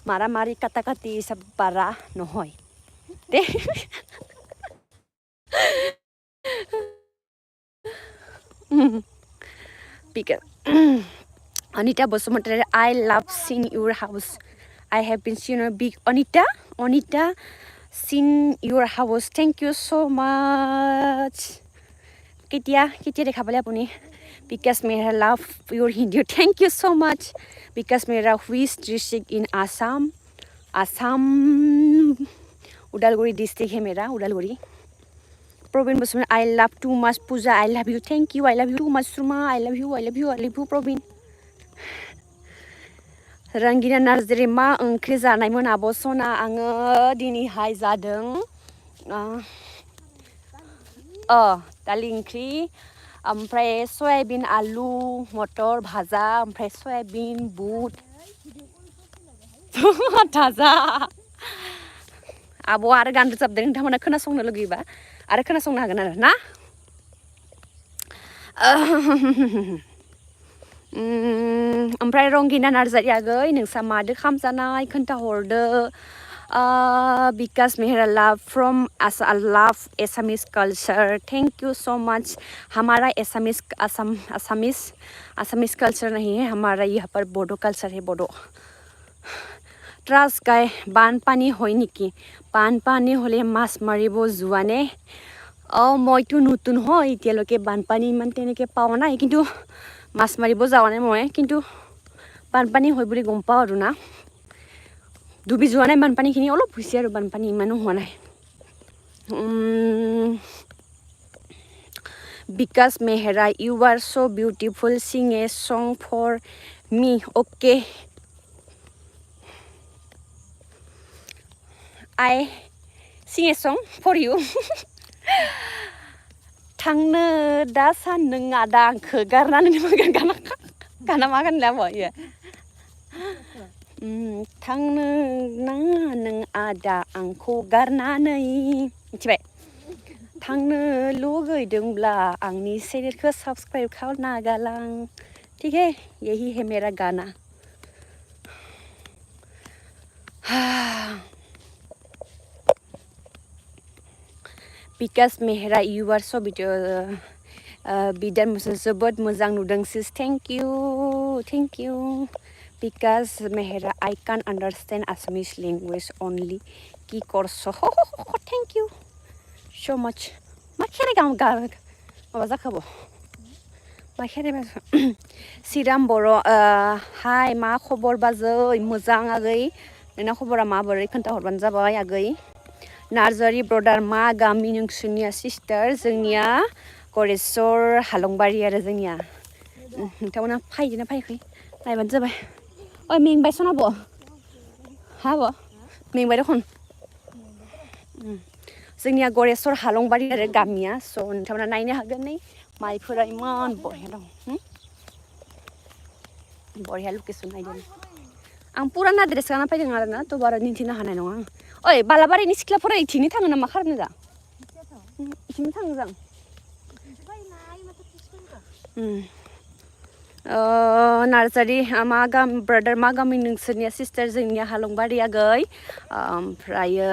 मारा मारी काटा काटी सब बारा নহয় दे because Anita Bosumatre, I love seeing your house. I have been seeing a big Anita, seen your house. Thank you so much. Kitia dekha pale apuni. Because mera love your Hindi. Thank you so much. Because mera which district in Assam, Udalguri district hai mera, Udalguri. Probin Bosman, I love too much. Pooja, I love you. Thank you. I love you too much. Suma, I love you. Probin. Rangina Narzeri ma oंख्रि जानायमोन आब' सना आङो दिनैहाय जादों दालि ओंख्रि ओमफ्राय soybean आलु मटर भाजा ओमफ्राय सयाबिन बुट भाजा आब' आरो गान रोजाबदों नोंथांमोना खोनासंनो लुगैबा आरो खोनासंनो हागोन आरो ना ओमफ्राय रंगिना नार्जारि आगै नोंसा मादो खामजानाय खोन्थाहरदो because मेरा love from love Assamese culture. Thank you so much. हमारा Assamese culture नहीं है, हमारा यहाँ पर बोडो culture है बोडो। ट्रास गाय बानपानी হয় নেকি বানপানী হলে মাছ মাৰিব যোৱানে মইতো নতুন হয় এতিয়ালৈকে বানপানী ইমান তেনেকে পাওয়া নাই কিন্তু মাছ মাৰিব যাওয়া নাই মই কিন্তু বানপানী হয় বুলি গম পাও আৰু না ডুবি যোৱা নাই বানপানীখিনি অলপ হৈছে আৰু বানপানী ইমানো হোৱা নাই Because Mehra, you are so beautiful. Sing a song for me. Okay. I sing a song for you. थांनो दा सानदों आदा आंखौ गारनानै गाना मा गानला बयो थांनो नाङा नों आदा आंखौ गारनानै मिथिबाय थांनो लुगैदोंब्ला आंनि चेनेलखौ सब्सक्राइब खालामना गालां ठीक है यही है मेरा गाना Because Mehra, you are so beautiful. Bidan जोबोद मोजां नुदों sis. Thank you. Because Mehra, I can understand Assamese language only. Ki korso. Thank you so much. Ma khere gam ga. Mabaza khabo. Ma khere ba. Siram boro. Hi ma khobor bazoi मोजां आगै. नोंना खबरा माबोरै खोन्थाहरबानो जाबाय आगै. नार्जारि ब्रदार मा गामि नोंसोरनिया sister जोंनिया गरेस्वर हालंबारि आरो जोंनिया नोंथांमोना फायदोना फायाखै नायबानो जाबाय ओइ मेंबाय सनाब' हाब' मेंबाय दखन जोंनिया गरेस्वर हालंबारि आरो गामिया स' नोंथांमोना नायनो हागोन नै माइफोरा इमान बरिया दं बरिया लकेसन नायदों आं पुराना ड्रेस गानना फैदों आरो ना थ' बारा दिन्थिनो हानाय नङा आं ओइ बालाबारिनि सिख्लाफोरा इथिंनो थाङो नामा खारनो जा इथिंनो थाङो जां नार्जारि मा गामि ब्रादार मा गामि नोंसोरनिया सिस्टार जोंनिया हालंबारि आगै ओमफ्रायो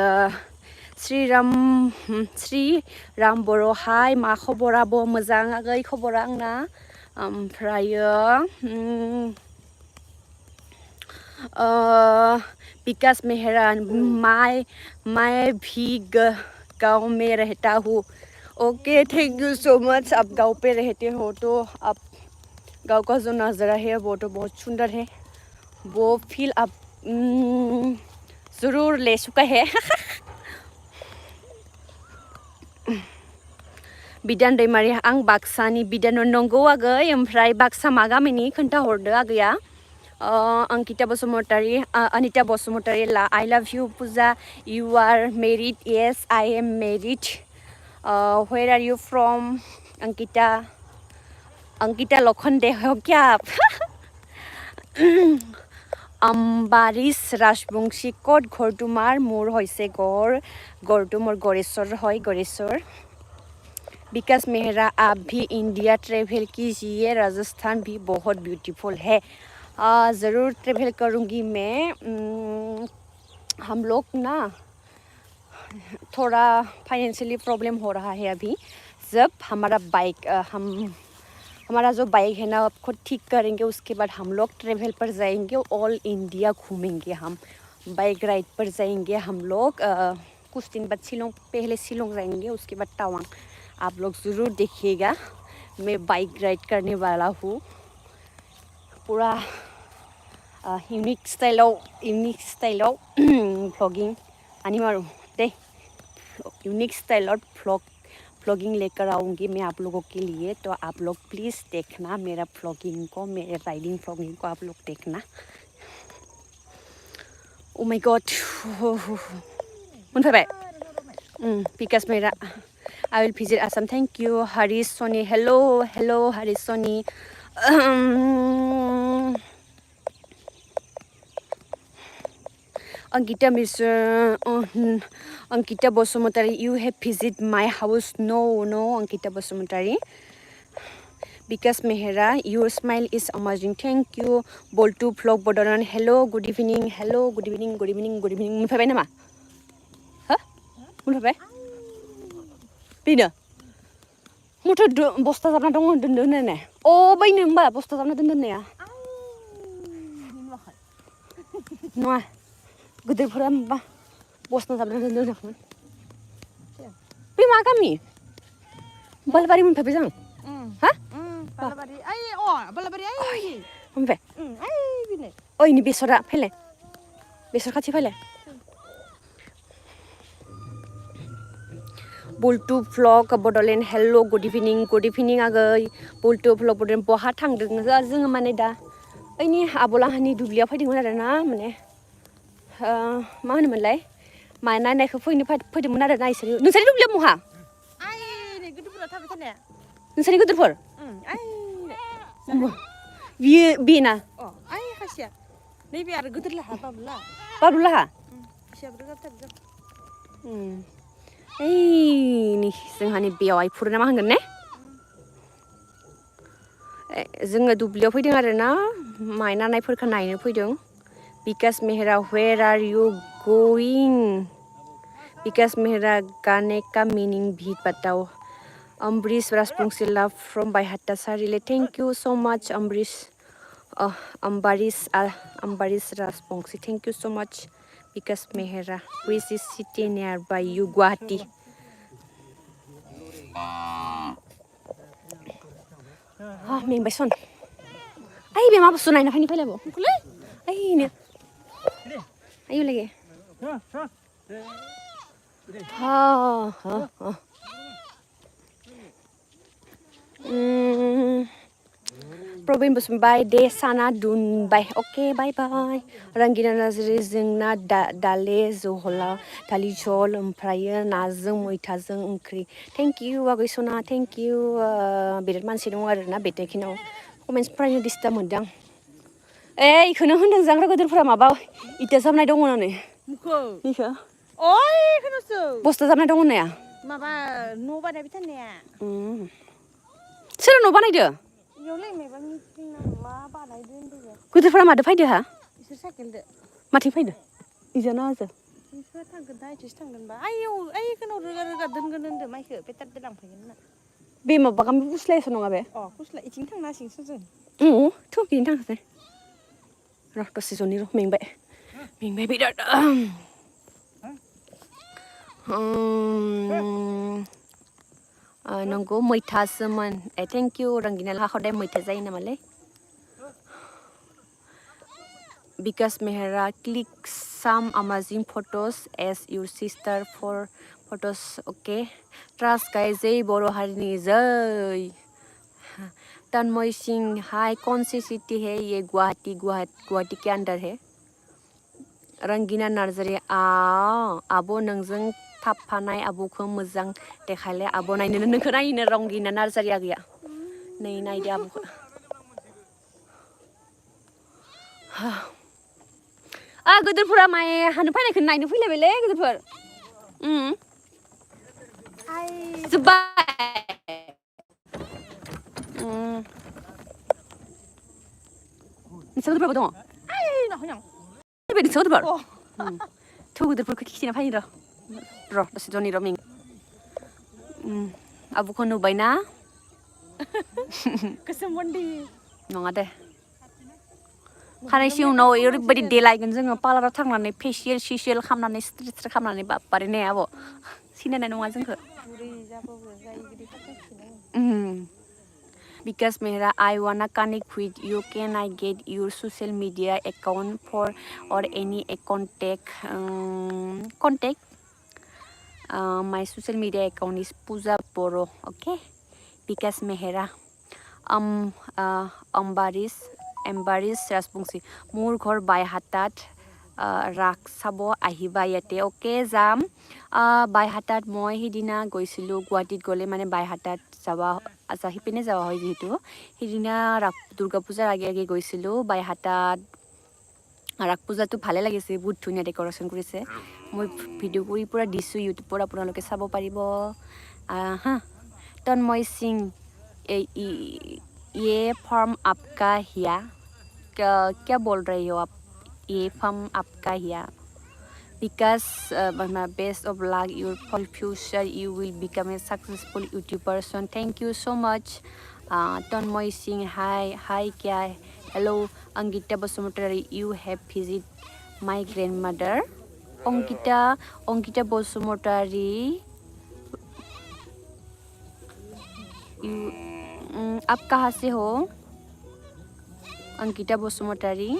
श्रीराम बर' हाय मा खबर आब' मोजां आगै खबरा आंना ओमफ्रायो Because Mehra, मैं भी गाँव में रहता हूँ okay thank you so much आप गाँव पे रहते हो तो आप गाँव का जो नज़ारा है वो तो बहुत सुंदर है वो फील आप ज़रूर ले चुका है बिदान दैमारि आं बाक्सानि बिदान नंगौ आगै ओमफ्राय बाक्सा मा गामिनि खोन्थाहरदो आगैया Ankita Basumatary Anita Basumatary I love you Puja you are married yes I am married where are you from Ankita Lokhande ho kya Ambaris Rajbongshi Kod Gortumar Mur hoise Gortumor Goresor hoy Goresor बिकास मेहरा आप भी इंडिया ट्रैवल कीजिए राजस्थान भी बहुत beautiful है ज़रूर travel करूँगी मैं हम लोग ना थोड़ा फाइनेंशियली प्रॉब्लम हो रहा है अभी जब हमारा हमारा जो बाइक है ना खुद ठीक करेंगे उसके बाद हम लोग ट्रैवल पर जाएंगे ऑल इंडिया घूमेंगे हम बाइक राइड पर जाएंगे हम लोग कुछ दिन बाद पहले शिलोंग जाएंगे उसके बाद तवांग आप लोग ज़रूर देखिएगा मैं बाइक राइड करने वाला हूँ पूरा यूनिक स्टाइलाव व्लॉगिंग आनी मारू दे यूनिक स्टाइल और व्लॉगिंग लेकर आऊँगी मैं आप लोगों के लिए तो आप लोग प्लीज़ देखना मेरा व्लॉगिंग को मेरे राइडिंग व्लॉगिंग को आप लोग देखना ओ माय गॉड मोनफैबाय बिकास मेरा I will visit Assam. Thank you, Haris Soni. Hello, Haris Soni. Ankita Bosumotari, you have visited my house. No, Ankita Bosumotari. Because Mehera, your smile is amazing. Thank you. Boltu vlog Bodoran. Hello, good evening. Hello, good evening. Munfabai nama? Huh? Munfabai? Bina. Mutu bosta sabna dong dun ne. Oh, bayne mba bosta sabna dun ne ya. Noa. Gede phura mba bosta sabna dun ne. Bi ma kami. Balbari mun phabi jang. Ha? Balabari. Ai balabari ai. Mbe. Ai bine. Oh, ini besora phele. Besor khachi phele. Boltu vlog Bodolen hello good evening आगै Boltu vlog Bodolen बहा थांदों जोङो माने दा ओइनि आबलाहानि दुब्लियाव फैदोंमोन आरो ना माने मा होनोमोनलाय माइ नायनायखौ फैदोंमोन आरो ना इसोर नोंसोरनि दुब्लियाव महा आइ नै गदुरफोरा थाबाय थानाया नोंसोरनि गदुरफोर आइ बेना आइ खासिया नैबे आरो गदुर लाहा बाबुलाहा फिसाब्रो गाबथारजों नै जोंहानि बेवाइ फुर ना मा होनगोन ने जोङो दुब्लियाव फैदों आरो ना माइ नानायफोरखौ नायनो फैदों बिकास Mehra where are you going बिकास मेहरा गाने का मीनिंग भी बताओ Ambarish Rajbanshi love from बायहाटा सारिले thank you so much Ambarish Rajbanshi thank you so much Vikas Mehra which is city nearby you Guwahati मेंबाय सन आइ बे मा बुस्थु नायना फैनो फैलायबाव आइ ने आयु लगे प्रवीण बसुमतारी दे साना दुनबाय ओके बाय बाय रंगिना नार्जारी जोंना दाले जहला दालि जल ओमफ्रायो नाजों मैथाजों ओंख्रि थेंक इउ आगै सना थेंक इउ बिराद मानसि दङ आरो ना बेटेखिनाव कमेन्ट्स फरायनो डिस्टार्ब मोनदों इखौनो होनदों जांग्रा गोदोरफोरा माबा इटा जाबनाय दङ होननानै मुखौ इखो ओइ खोनासो बस्ता जाबनाय दङ होननाया माबा न' बानायबाय थानाया सोर न' बानायदो इयावलाय माबा मिटिं मा बानायदो होनदों गोदोरफोरा मादो फैदो हा इसोर साइकेलदो माथिं फैदो इजाना आजो इसोर थांगोन दा इथिंसो थांगोनबा आइयाव खोनाव रोगा दोनगोन होनदो माइखो पेटारदो लांफैगोन होनना बे माबा गामि बुस्लायासो नङा बे खुस्ला इथिं थांनो हासिगोनसो जों थ' बिदिनो थांसै र' दसे जनि र' मेंबाय बिराद नंगौ मैथासोमोन थेंक इउ रंगिना हाखदाय मैथा जायो नामालै because Mehra click some amazing photos as your sister for photos okay trust guys jai boro harini jai तन्मय सिंह हाय कौन सी सिटी है ये गुवाहाटी के अंदर है रंगिना नार्जारी आबो नोंजों थाफानाय आबोखौ मोजां देखायले आबो नायनो नोंखौ नायनो रंगिना नार्जारिया गैया नै नायदो आबोखौ गोदोरफोरा माय हानो फैनायखौ नायनो फैलायबायलै गोदोरफोर जोब्बाय नोंसोरबो दङ बेबायदि सोरबा थौ गोदोरफोरखौ खिथिना फैनो र' दसे जनि र' मिं आबुखौ नुबायना गोसोम बन्दी नङा दे खानायसि उनाव ओरैबायदि देलायगोन जोङो पार्लाराव थांनानै फेसियेल सिसियेल खालामनानै स्ट्रेट खालामनानै बापारे ने आब' सिनायनाय नङा जोंखौ बुरै जाबाबो जाय गिदिर थाखायसिनो Because Mehra, I wanna connect with you. Can I get your social media account for or any contact? My social media account is Puja Boro. Okay. Because Mehra, embarrass Rasbungsi. More ghor by hatat. Rak sabo ahiba yate okay jam by hatat moi hidina goisilu Guwahatit gole mane by hatat jaba acha hipine jawa hoy jehetu hidina rak durga pujar age age goisilu by hatat rak puja to bhale lagise বহুত ধুনিয়া decoration কৰিছে মই video কৰি পুৰা দিছো YouTube পৰা আপোনালোকে চাব পাৰিব হা তন্ময় সিং ये फॉर्म आपका हिया क्या बोल रहे हो आप ये फॉर्म आपका हिया because best of luck your future you will become a successful YouTube person thank you so much Tanmoy Singh hi kya hello Angita Basumotari you have visit my grandmother Angita Basumotari you आप कहाँ से हो अंकिता बसुमतारी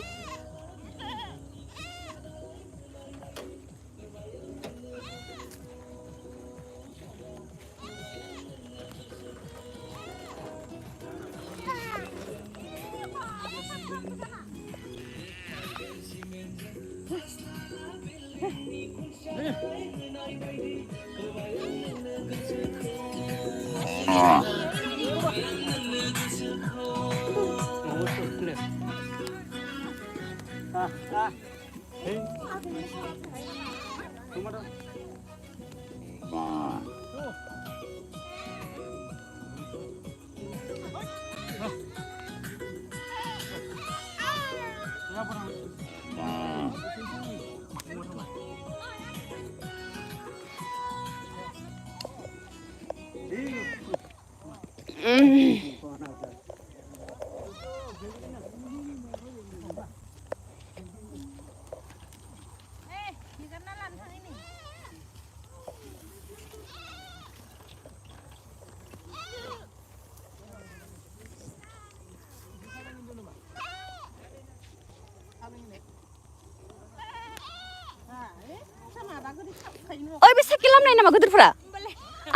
ओइ बे cycle लामनाय नामा गोदोरफोरा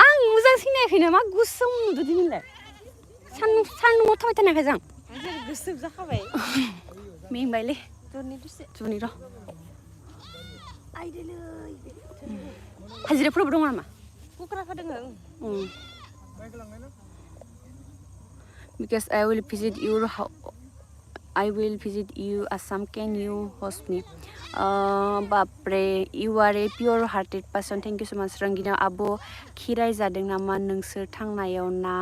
आं मोजां सिनायाखैनो मा गुसुम नुदो दिनैलाय सान्दुङाव थाबाय थानायखाय जों गोसोम जाखाबाय मेंबायलै जुनि र' हाजिराफोरबो दङ नामा कुक्राखा दोङो because I will visit you Assam can you host me bapre you are a pure hearted person thank you so much Rangina abo khirai jadों नामा नोंसोर थांनायाव ना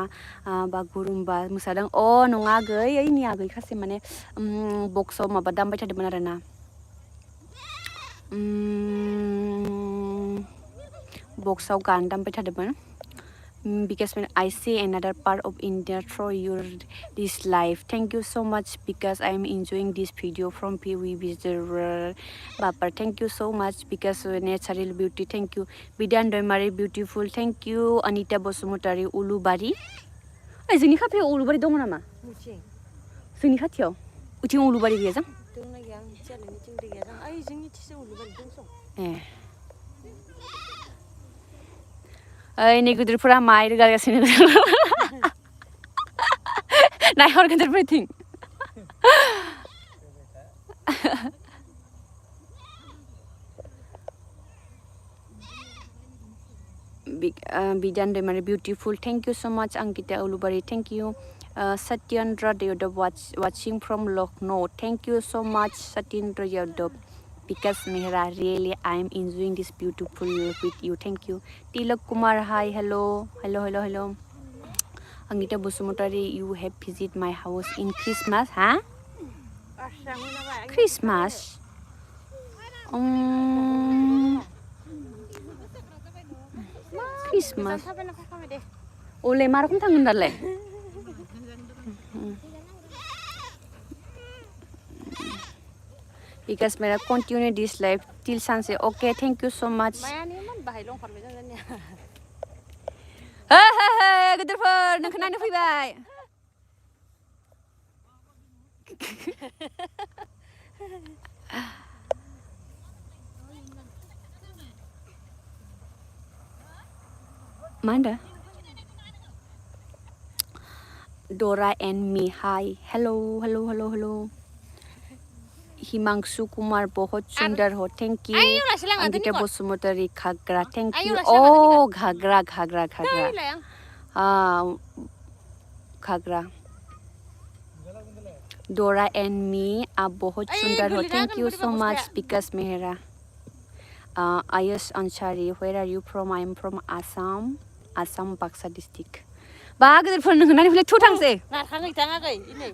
बागुरुम्बा मोसादों अ नङा गै ओइनि आगै खासे माने बक्सआव माबा दामबाय थादोंमोन आरो ना बक्सआव गान दामबाय थादोंमोन because when I see another part of India through your this life thank you so much because I am enjoying this video from PV visitor Bapar thank you so much because natural beauty thank you Bidan Doimari beautiful thank you Anita Bosumotari Ulubari ओइ जोंनि खाथियाव उलुबारि दङ नामा जोंनि खाथियाव उथिं उलुबारि गैया जां दंना गैया आं मिथियालै जोंनि गैया जों ओइ जोंनि थिसे उलुबारि दंसं ए ओइ नै गिदिरफोरा माइ रोगागासिनो नायहर गिदिरफोरथिं Bidan Demare beautiful. Thank you so much, Ankita Ulubari. Thank you. Satyendra Yadav watching from Lucknow. Thank you so much, Satyendra Yadav. Because Mehra, really, I am enjoying this beautiful with you. Thank you. Tilak Kumar, hi, hello. Hello. Ankita Busumutari, you have visited my house in Christmas, huh? Christmas? Christmas. Oleh markum tangan dalle. Because mera continue this life till sunset. Okay, thank you so much. Hey, gedirfोर नोंखौ नायनो फैबाय. Manda. Dora and me. Hi. Hello. Himangsu Kumar बहुत सुंदर हो. Thank you. Angita Bosumotari Ghagra. Thank you. Oh, Ghagra. Ghagra. Dora and me are बहुत सुंदर हो. Thank you so much because Mehra. Ayush Ansari, where are you from? I am from Assam, Baksa district. Ba gedirफोर नोंखौ नायनो फैलाय थु थांसै. नारखाङै थाङाखै इनै.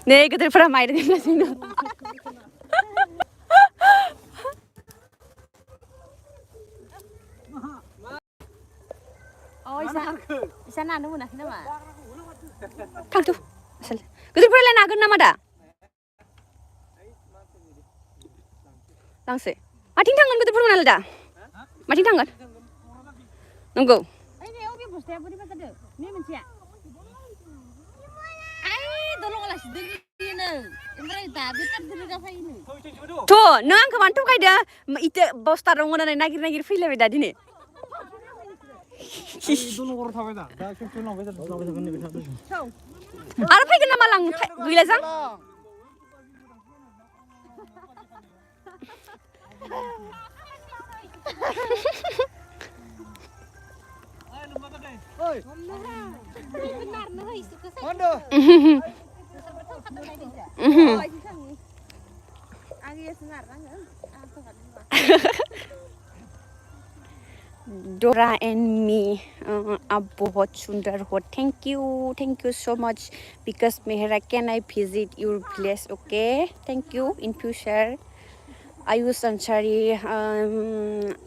Nei gedirफोरा माइ रोगागासिनो. Oh, isa na ano monakin naman. Tangtu. Asal. Gedirफोरालाय नागोन नामा दा? Langsै. Maथिं थांगोन gedirफोरनालाय दा? Maथिं थांगोन? Nunggu. Ay, ne obi bostaya buri batade. Ne moनसिया. Ay, dolong alas degine. Emre da betar dega faini. Tuh, nang आंखौ मानो थगायदो? इते बस्ता दङ होननानै नागिर फैलायबाय दा दिनै. आरो फैगोन नामा लां गैला जां? Dora and me are बहुत सुंदर हो. Thank you so much because Mehra, can I visit your place? Okay, thank you in future. Ayush Ansari,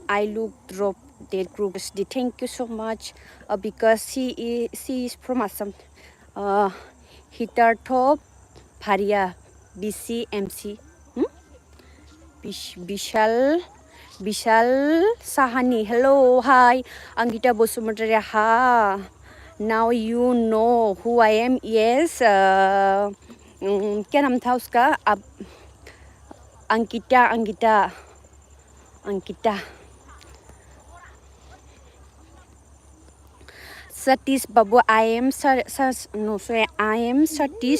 I look drop that group. Thank you so much because she is from Assam. Hitar top Bharia BCMC. Vishal Sahani. Hello, hi. Angita Bosumotari. Ha. Now you know who I am. Yes. क्या नाम था उसका? अब Angita. Satish Babu, I am Satish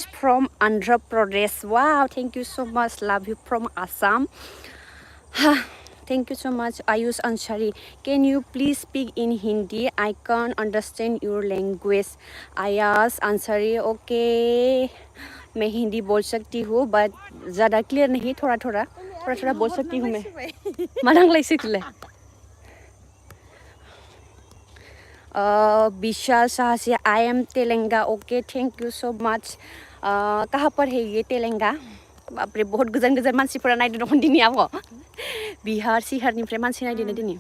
from Andhra Pradesh. Wow, thank you so much. Love you from Assam. Thank you so much. Ayush Ansari, can you please speak in Hindi? I can't understand your language. Ayush Ansari, okay. मैं हिंदी बोल सकती हूँ, but ज़्यादा clear नहीं, थोड़ा बोल सकती हूँ मैं. मालूम लाइक सिकले. विशाल शाह से आई एम तेलंगा. Okay, thank you so much. कहाँ पर है ये तेलंगा? बाप रे, बहुत गोजान मानसिफोरा नायदों दखन दिनै आब'. बिहार सिहारनिफ्राय मानसि नायदों दिनै.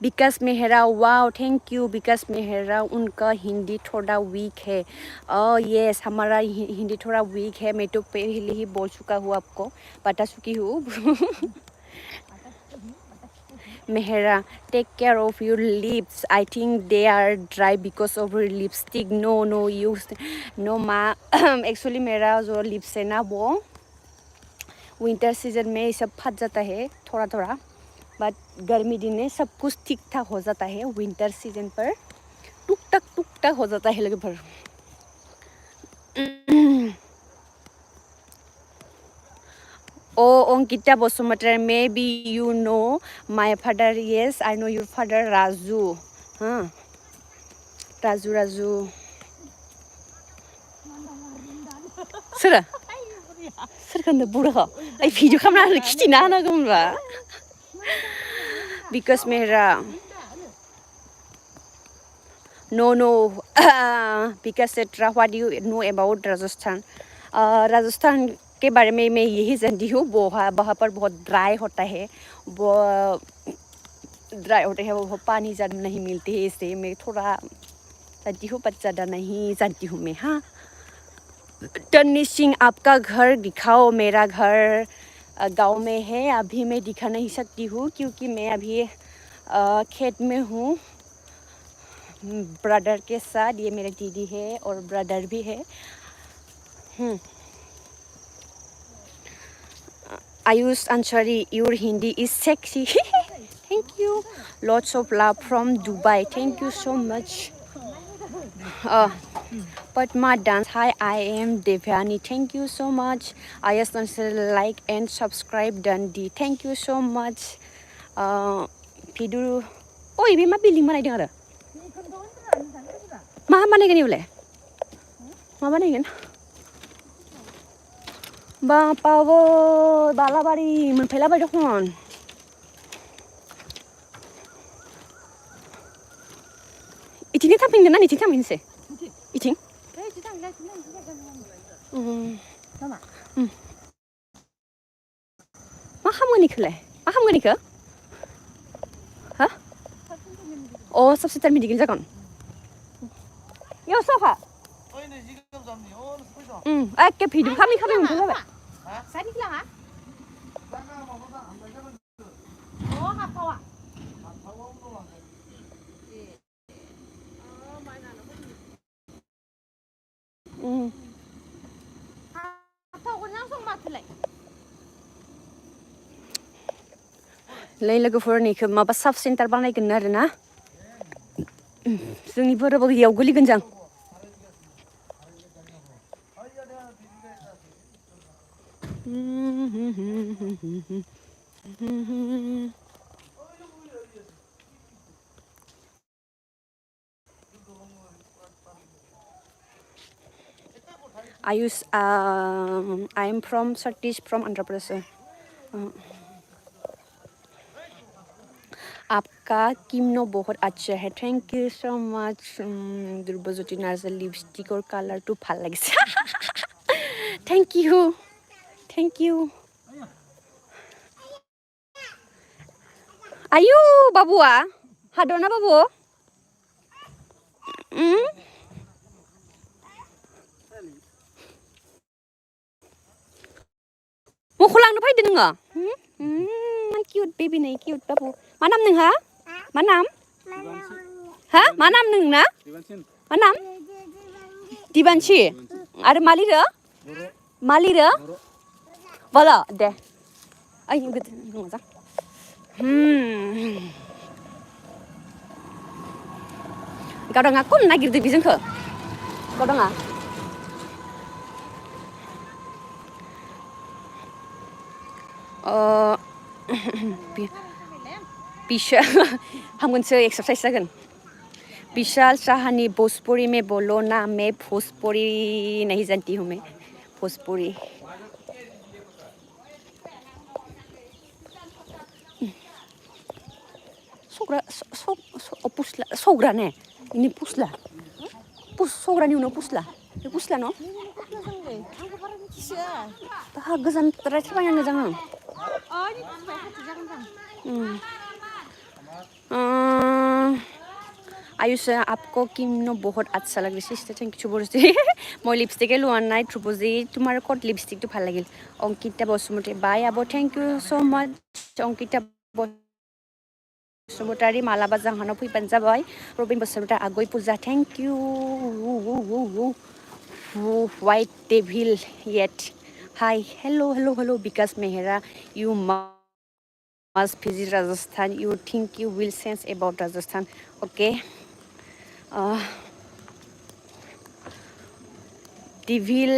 Vikas Mehra, wow, thank you Vikas Mehra. उनका हिंदी थोड़ा वीक है. यस, हमारा हिंदी थोड़ा वीक है. मैं तो पहले ही बोल चुका हूँ आपको, बता चुकी हूँ. Mehra, take care of your lips. I think they are dry because of your lipstick. No, use no ma. Actually मेरा जो lips है ना वो winter season में सब फट जाता है थोड़ा थोड़ा, बट गर्मी दिन में सब कुछ ठीक ठाक हो जाता है. विंटर सीजन पर टुक टक हो जाता है लगभग. Oh, Onkita Bosumatra, maybe you know my father. Yes, I know your father, Raju. Huh? Raju. Sir, can the Buddha? I feed you come out like Kitinana Gumba. Because Mera. No. Because what do you know about Rajasthan? Rajasthan के बारे में मैं यही जानती हूँ. वहाँ पर बहुत dry होता है. वो पानी ज़्यादा नहीं मिलती है, इससे मैं थोड़ा जानती हूँ, पर ज़्यादा नहीं जानती हूँ मैं. हाँ, टन्नी सिंह आपका घर दिखाओ. मेरा घर गांव में है. अभी मैं दिखा नहीं सकती हूँ क्योंकि मैं अभी खेत में हूँ ब्रदर के साथ. ये मेरे दीदी है और ब्रदर भी है. Ayush Ansari, your Hindi is sexy. Thank you. Lots of love from Dubai. Thank you so much. Padma Dance. Hi, I am Devyani. Thank you so much. Ayush Ansari, like and subscribe Dundee. Thank you so much. Pidu. Oh, ini mah billing mana dengar? Mana gini boleh? Mana gini? Bapawo, balabari, menpela ba dokon. Iting tamping na, iting tamping se. Iting? Sama. Maham gani kle? Maham gani ke? Hah? Oh, सबसे तरमी दिखिल जाकन. Yo sofa. के video खामी menpela ba? Saya ni kelang ah? Oh, apa awak? Apa awak langsung mati lagi? Lain logoफोर ni ke माबा साब centre बानायगोन आरो ना. जोंनि बोराबो याव गोलैगोन जां. Ayush, I am from Satish from Andhra Pradesh. आपका किमनो बहुत अच्छा है. Thank you so much. Dhrubajyoti Narzary lipstick और कलर तो ভাল লাগিছে. Thank you. आयु बाबुआ हादरना बाबु. मखौ लांनो फैदो नोङो? क्यूट बेबी नै क्यूट बाबु. मा नाम नोंहा? मा नाम? हा? मा नाम नोंना? मा नाम? दिबानसि. आरो मा लिरो? मा लिरो? बोलो दे. आय मोजां. गावदाङा कोन नागिरदो बिजोंखो? गावदाङा विशाल हमसे एक्सरसाइज जागोन. विशाल साहानी भोजपुरी में बोलो ना. मैं भोजपुरी नहीं जानती हूँ. मैं भोजपुरी सोग्रा ने ini pusla. Sogra ni uno pusla. Ini pusla no? Bah gazan terai terbanyak ngejang. Oh, ini jangan. Ayush आपको किमनो बहुत अच्छा लग रही है. थैंक यू बोलते. मैं लिपस्टिक लोआ नाइ ध्रुवजी तुम्हारे कोट लिपस्टिक तो ভাল লাগিল. अंकिता बसुमतारी बाय आबो. Thank you so much Ankita. Basumatary मालाबा जाहानाव फैबानो जाबाय रबिन बसुमतारी आगय Puja thank you white devil yet hi hello because Mehra you must visit Rajasthan you think you will sense about Rajasthan okay devil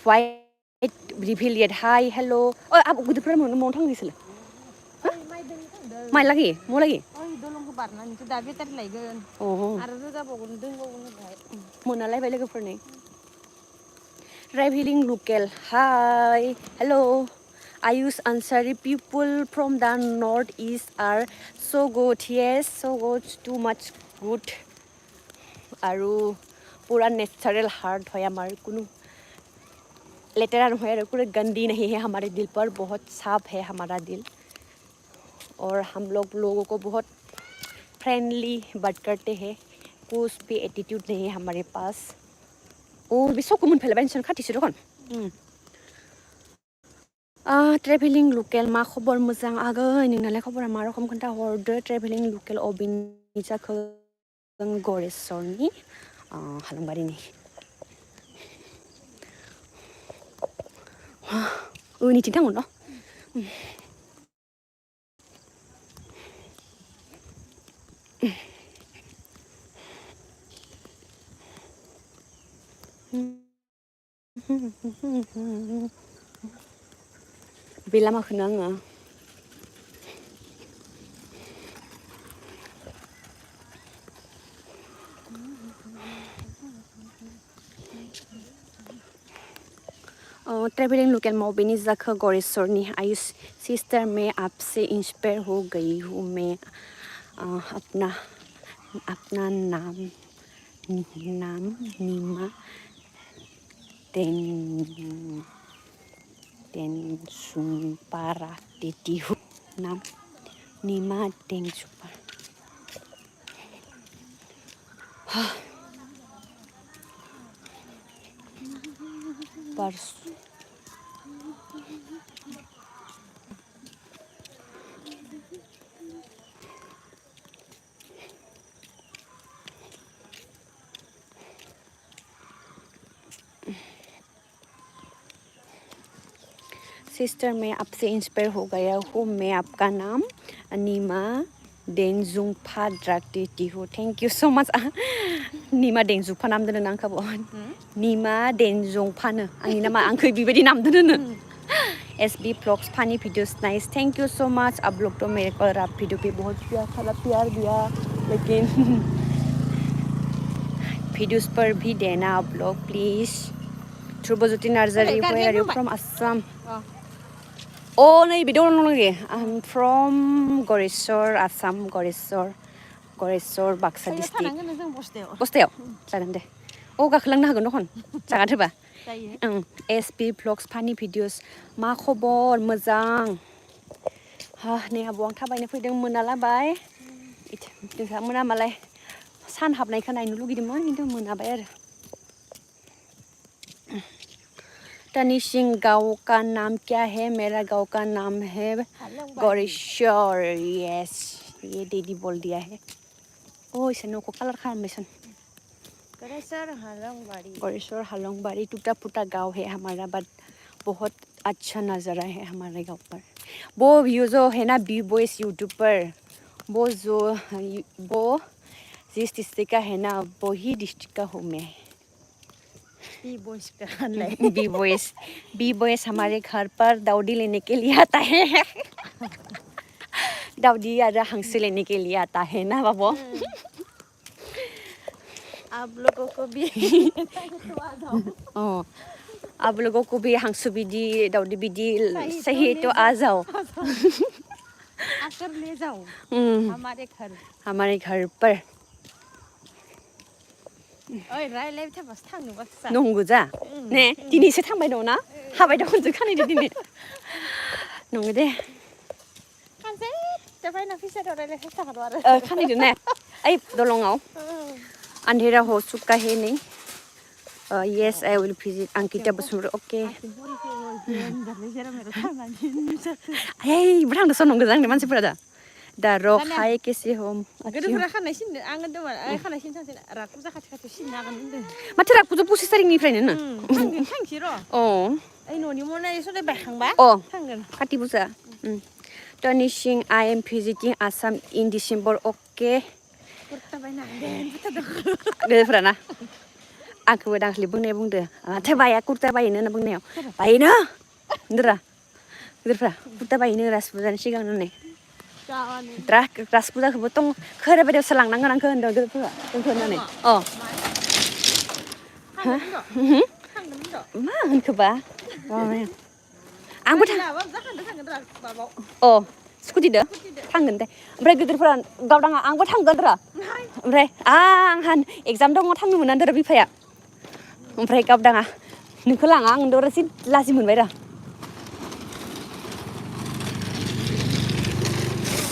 white devil yet hi hello abu gudufra mon थांनिसोलै माइ लागि म लागि ओइ दलंखौ बारनानैसो दा बेटारि लायगोन आरो रोगाबावगोन दोंबावगोन ओमफ्राय मोनालायबाय लोगोफोरनि traveling local hi hello Ayush Ansari people from the northeast are so good yes so good too much good আৰু पूरा नेचुरल हार्ट है हमारे कुनु लेटेरा नहीं है पूरा गंदी नहीं है हमारे दिल पर बहुत साफ है हमारा दिल और हम लोगों को बहुत फ्रेंडली बात करते हैं कुछ भी एटीट्यूड नहीं है हमारे पास ओ बिसो को मोनफैलाय बायनसन खाथिसो दखन ट्रेभेलिं लोकेल मा खबर मोजां आगै नोंनालाय खबरा मा रखम खोन्था हरदो ट्रेभेलिं लोकेल अबिननि जाखो गरेस्वरनि हालंबारिनि उनिथिं थांगोन न बे लामाखौनो आङो ट्रेवलिंग लोकल मोबिनी जाखो गोरेश्वरनी आयुष सिस्टर मैं आपसे इंस्पायर हो गई हूँ मैं अपना नाम नीमा तेंसुपारा देती हूँ नाम नीमा तेंसुपारा सिस्टर मैं आपसे इंस्पायर हो गया हूँ मैं आपका नाम नीमा डेंजुंगफा ड्राग देती हूँ थैंक यू सो मच नीमा डेंजुंगफा नाम दोनो आंखौ नीमा डेंजुंगफानो आंनि नामा आंखौ बेबायदि नाम दोनो SB blogs funny videos nice thank you so much आप लोग तो मेरे को रैप वीडियो पे बहुत प्यार दिया लेकिन वीडियोस पर भी देना आप लोग please Dhruvajyoti Narzary where are you from Assam oh नै बे दं लगे I'm from Goreswar Assam Goreswar Baksa district बस्तायाव जागोन दे औ गाखोलांनो हागोन दखन जागोन होबा एसपी ब्लग्स फानि भिडिअस मा खबर मोजां नै आब' आं थाबायनो फैदों मोनालाबाय नोंथांमोना मालाय सान हाबनायखौ नायनो लुगैदोंमोन खिन्थु मोनाबाय आरो तनी सिंह गाँव का नाम क्या है मेरा गाँव का नाम है गोरेश्वर यस ये दीदी बोल दिया है ओ इसे नो को कलर खालामबायसन गोरेश्वर हालंबाड़ी टूटा फूटा गांव है हमारा बट बहुत अच्छा नज़ारा है हमारे गांव पर वो जो है ना बी बॉयज यूट्यूबर वो जिस डिस्ट्रिक्ट का है ना वही डिस्ट्रिक्ट का हूँ मैं बी बॉयज हमारे घर पर दाऊदी लेने के लिए आता है दाऊदी और हंस लेने के लिए आता है ना बाबू आप लोगों को भी आप लोगों को भी हंस बिदी दाऊदी बिदी सही तो आ जाओ आकर ले जाओ हमारे घर पर ओइ रायलाय थाबासो थांनोबासो नंगौ जा ने दिनैसो थांबाय दं ना हाबाय दं खनसे खानैदो दिनै नंगौ दे खानसे दाबायना फैसा दं रायलाय थाखाद आरो खानैदो ने ओइ दलंआव अंधेरा हो चुका है नहीं yes I will visit Ankita Basur okay hey berang दा सनम गोजां मानसिफोरा दा Daro hai kesi hom. Goदोफोरा खानाय सिननो आं होनदोंमोन खानाय सिन थांसै राग फुजा खाथि खाथियाव सिननो हागोन होनदों Mati rak pujo 25 taरिखनिफ्रायनो नो. थांसै र' Oh. ओइ न'नि मनाय सदाय बायखांबा Oh. थांगोन Kati puja. Turning I am visiting Assam in December. Okay. Kurta बायना देन बुथारदों Godoफोरा ना. आंखौबो दाखालि बुंदो. Maथो बाया कुर्ता बायनो होनना बुंनायाव. बायनो. Hoनदोरा. Godoफोरा कुर्ता बायनो राजपुजानि सिगां होननाय. जावानो राजपुजाखौबो दं खोराबारियावसो लांनांगोन आंखौ होनदों गोदोफोरा जोंखौ होननानै. अ. थांगोन र' मा होनखोबा? आंबो लाबा जाखांदो थांगोन र' माबाव अ स्कुटिदो थांगोन दे ओमफ्राय गिदिरफोरा गावदाङा आंबो थांगोन र' ओमफ्राय आंहा एगजाम दङ थांनो मोनान र' बिफाया ओमफ्राय गावदाङा नोंखौ लाङा आं दर एसे लाजि मोनबाय र'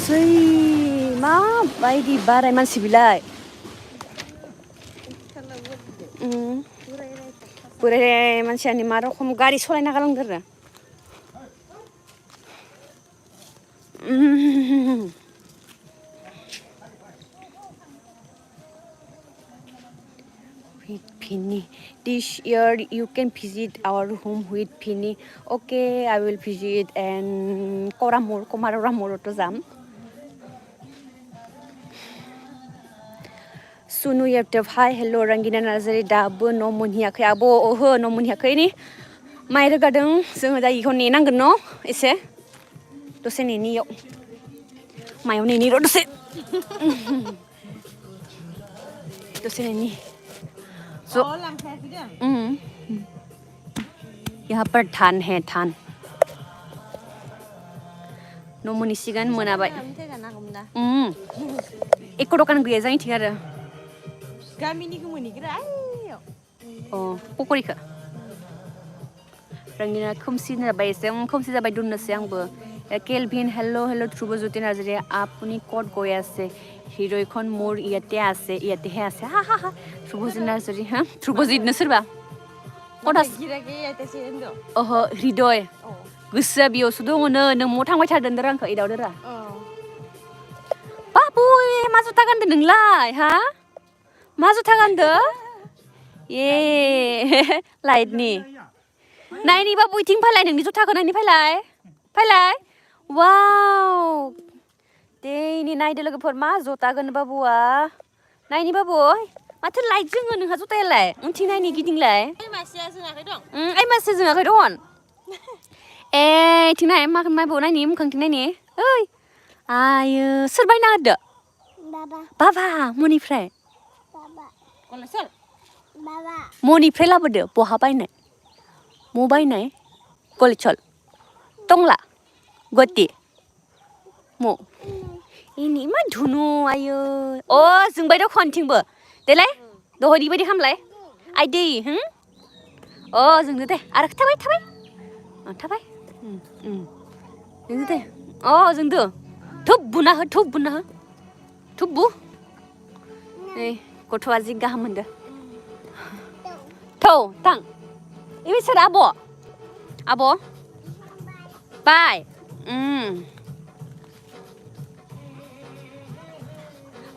सै माबायदि बाराय मानसि बिलाय बोराय मानसियानो मा रखम गारि सालायना गालांदों आरो with Penny. This year you can visit our home with Penny. Okay, I will visit and Komaramor to Zam. Sunu yertev hi hello Rangina Nazari dabu no munhiakai abo oho no munhiakai ni. Mai gadang जोङो दा इखौ नेनांगोन न एसे दसे नेनियाव मायाव नेनि र दसे नेनि जो यहाँ पर धान है धान न'मोननि सिगां मोनाबाय एक दखान गैया जोंनिथिं आरो गामिनिखौ मोनहैग्रा आइयाव अ पकरिखौ रंगिना खोमसि जाबाय एसे खोमसि जाबाय दोननोसै आंबो केलभिन हेल्ल' ধ্ৰুৱজ্যোতি নাৰ্জাৰী আপুনি ক'ত গৈ আছে হিৰ'ইখন মোৰ ইয়াতেহে আছে হা হা হা ধ্ৰুৱজ্যোতি নাৰ্জাৰী হা ধ্ৰুৱজ্যোতিनो सोरबा अह हृदय गोसोआ बेयावसो दङनो नों म'आव थांबाय थादों आंखौ एदावदोरा बाबुय मा जुथा गानदों नोंलाय हा मा जुथा गानदों ए लाइटनि नायनि बाबु इथिं फैलाय नोंनि जुथाखौ नायनि फैलाय वाव देनि नायदो लोगोफोर मा जुथा गानो बाबुआ नायनि बाबु माथो लाइट जोङो नोंहा जुथायालाय उनथिं नायनि गिदिंलाय मासिया जोङाखै दं ओइ मासे जोङाखै दं ए इथिं नाय माबो नायनि मोखांथिं नायनि ओइ आयो सोर बायना होदो बाबा मनिफ्राय मनिफ्राय लाबोदो बहा बायनाय म बायनाय गलचल टंला गति म इनि मा धुनु आयो अ जोंबाय द खनथिंबो देलाय दहयनि बायदि खामलाय आइदै अ जोंदो दे आरो थाबाय जोंदो दे अ जोंदो थुब बुना हो थुब बु ए गथ'आ जि गाहाम मोनदो थौ थां इबे सोर आब' बाय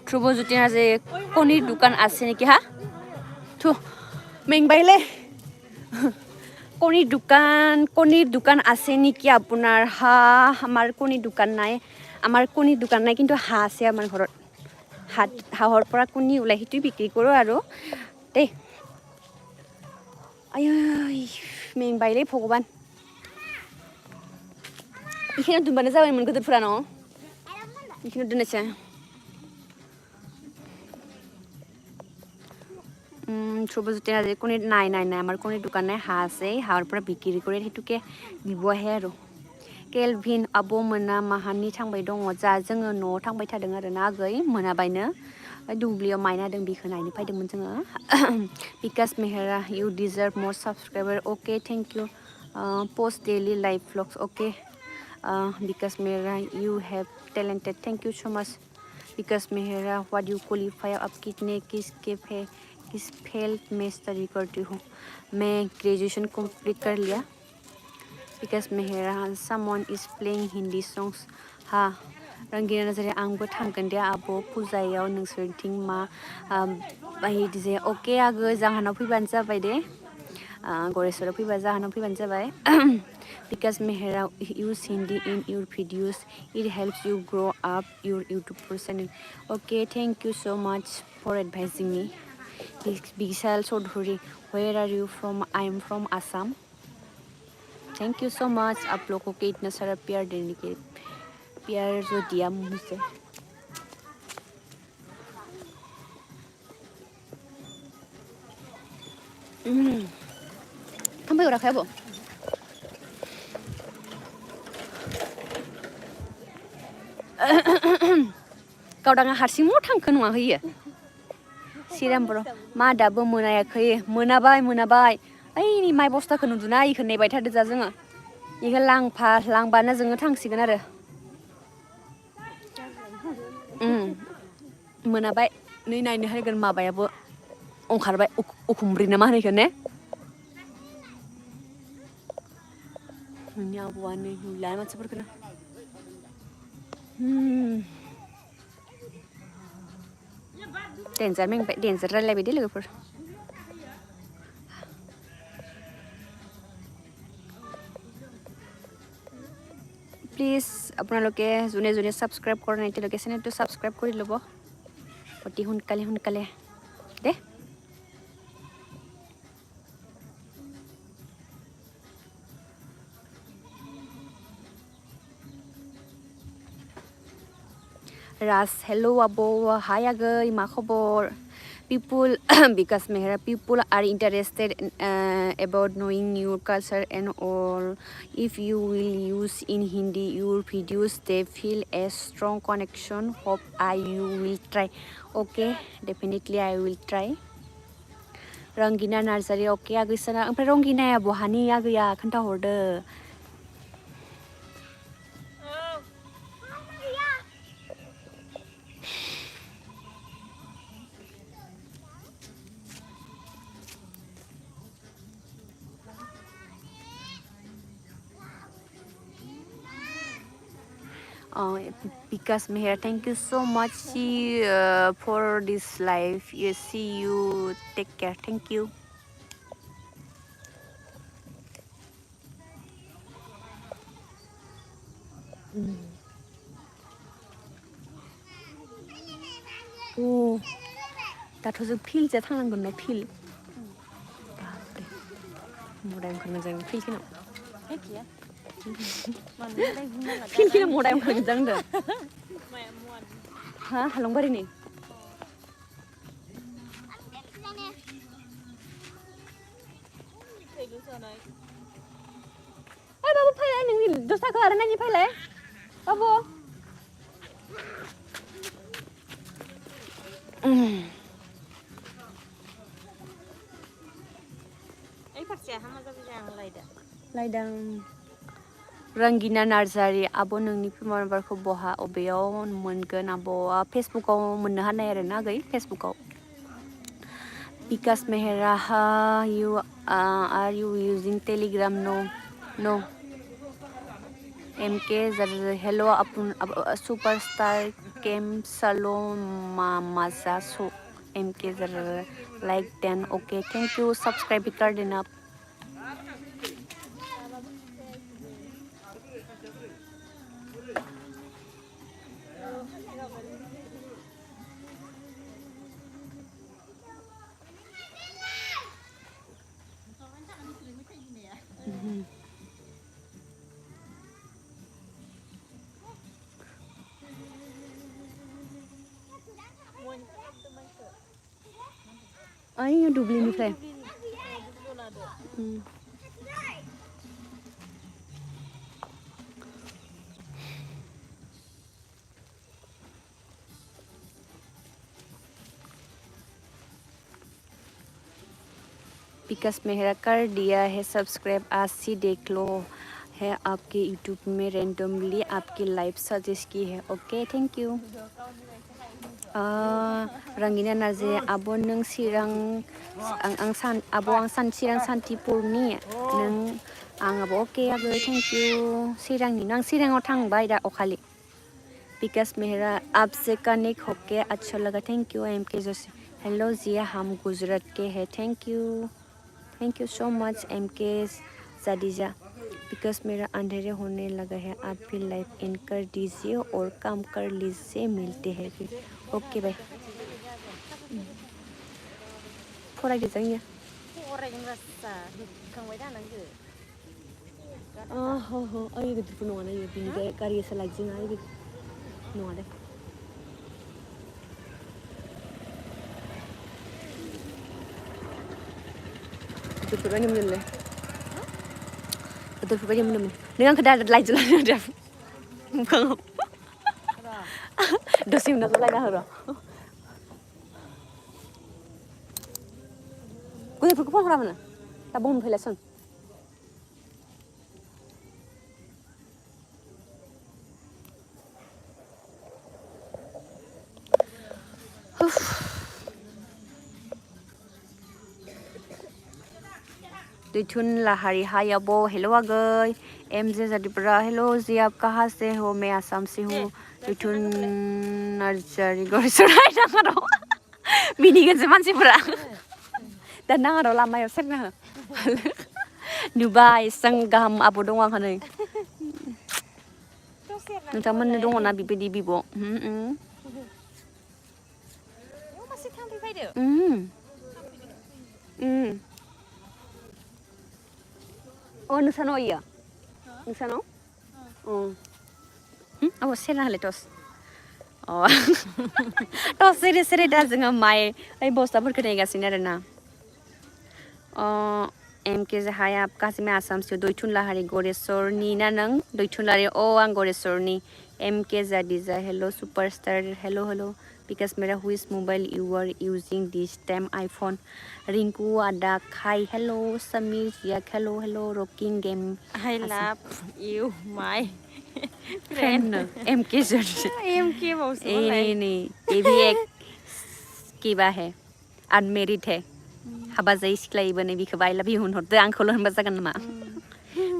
ধ্ৰুৱজ্যোতি নাৰ্জাৰী কণীৰ দোকান আছে নেকি হা থু মেংবাইলে কণীৰ দোকান আছে নেকি আপোনাৰ হা আমাৰ কণীৰ দোকান নাই কিন্তু হাঁহ আছে আমাৰ ঘৰত হাঁহৰ পৰা কণী ওলাই সেইটো বিক্ৰী কৰোঁ আৰু দেই আই মেংবাইলে ভগৱান इखिनियाव दोनबानो जाबायमोन गोदोरफोरा न इखिनियाव दोननोसै ধ্ৰুৱজ্যোতি নাৰ্জাৰী কণী নাই আমাৰ কণীৰ দোকান নাই হাঁহ আছে হাঁহৰ পৰা বিক্ৰী কৰি সেইটোকে দিব আহে আৰু केलभिन आब' मोना माहानि थांबाय दङ जा जोङो न'आव थांबाय थादों आरो ना आगै मोनाबायनो दुब्लियाव माइ नादों बिखौ नायनो फैदोंमोन जोङो Bikash Mehra you deserve more subscriber अके thank you post daily live vlogs अके Bikash Mehra you have talented thank you so much Bikash Mehra what you qualify अब कितने किस फील्ड में स्टडी करती हूँ मैं ग्रेजुएशन कंप्लीट कर लिया बिकास Mehra someone is playing Hindi songs हाँ रंगिना नार्जारि आंबो थांगोन दे आब' फुजायाव नोंसोरनिथिं मा बायदि जायो अके आगो जाहानाव फैबानो जाबाय दे गरेस्वराव फैबा जाहानाव फैबानो जाबाय because Mehra use Hindi in your videos it helps you grow up your YouTube channel okay thank you so much for advising me Bishal Chodhuri where are you from I am from Assam thank you so much आप लोगों को इतना सारा प्यार देने के प्यार जो दिया मुझे थांबाय उराखै आब' गावदाङा हारसिं मो थांखो नङा होयो सिराम बर' मा दाबो मोनायाखै मोनाबाय ओइनि माइ बस्थाखौ नुदुना इखौ नेबाय थादो जा जोङो इखौ लांबानो जोङो थांसिगोन आरो मोनाबाय नै नायनो हागोन माबायाबो ओंखारबाय उखुमब्रि ना मा होनो इखौ ने नोंनि आब'आ नै नुला मानसिफोरखौनो डेन्जार मेंबाय डेन्जार रायलायबाय दे लोगोफोर প্লিজ আপোনালোকে যোনে যোনে ছাবস্ক্ৰাইব কৰা নাই তেওঁলোকে চেনেলটো ছাবস্ক্ৰাইব কৰি ল'ব অতি সোনকালে দে Ras, hello abo, hi agay, ma khobor. People, because Mehra, people are interested about knowing your culture and all. If you will use in Hindi your videos, they feel a strong connection. Hope you will try. Okay, definitely I will try. Rangina Narzari, okay, agay sana. Ang Rangina ya bohani agay ya kanta horde. Because Meher, thank you so much for this live. You see you. Take care. Thank you. Oh, that was a pill. That hang on no pill. Modern conversation. Pill kino. Pill kino modern conversation dah. Ha, halong bari ni. Ay, babu pay ay nang dosa ko aran ni pay le. Babu. Ay parciya hama jabi jang Laidang Rangina Narzari abo nोंनि phone numberखौ बहा अबेयाव मोनगोन आब'आ फेसबुकाव मोननो हानाय आरो ना गै फेसबुकाव Vikas Mehra you are you using Telegram no MK hello superstar Kem Salom Mamaza so MK like 10 okay thank you subscribe कर देना Ay, दुब्लिनिफ्राय विकास मेहरा कर दिया है सब्सक्राइब आज से देख लो है आपके यूट्यूब में रैंडमली आपकी लाइव सजेस्ट की है ओके थैंक यू रंगिना नार्जारि आब' नों चिरां आब' आं चिरां सान्तिपुरनि नों आं आब' अके आगै थेंक इउ चिरांनि आं चिराङाव थांबाय दा अखालि बिकॉज मेरा आपसे कनेक्ट होके अच्छा लगा thank you M K Joshi hello Jiya हम गुजरात के हैं thank you so much M K Jadeja because मेरा अंधेरे होने लगा है आप भी लाइफ इन कर दीजिए और काम कर लीजिए मिलते हैं फिर ओके बाय फरायदो जोंनिया फरायगोन बासा दिखांबाय थानांगो ओइ गिदिरफोर नङा ना बिनिफ्राय गारियासो लायजिङा ओइ नङा दे गिदिरफोरबायदि मोनोलै गिदिरफोरबायदि मोनोमोन नों आंखौ दा लायजिला दा मोखाङाव दसे उनाव लायना हो र' गिदिरफोरखौ फन हरामोन दा बन फैलासन दैथुन लाहारी हाय अबो हेलो आगै एम जे जादीपरा हेलो जी आप कहाँ से हो मैं आसाम से हूँ दैथुन नार्जारी गरेसराय नाङा र' मिनिगोनसो मानसिफोरा दा नाङा र' लामायाव सेरना हो नुबाय एसां गाहाम आब' दङ आंहा नै नोंथांमोननो दङना बिबायदि बिब' मासे थाम्फै फैदो अ नोंसानाव इयो नोंसानाव अब सेरना होलाय टस टस सेरे सेरे दा जोङो माइ ओइ बस्थाफोरखौ नेगासिनो आरोना एम के हाय आप कहाँ से मैं आसाम से दैथुन लाहारी गरेस्वरनि ना नों दैथुन लाहारी आं गरेस्वरनि M K Jadeja hello superstar hello because मेरा हुइस mobile you are using this time iPhone Rinku आदा खाई हेलो समीर जियाक hello rocking game I love you my friend M K Jadeja MK बावसो नहीं ये भी एक किबा है अनमेरिड है हाबा जायै सिख्लायैबो बिखौ आई लाभ यू होनहरदो आंखौल' होनबा जागोन नामा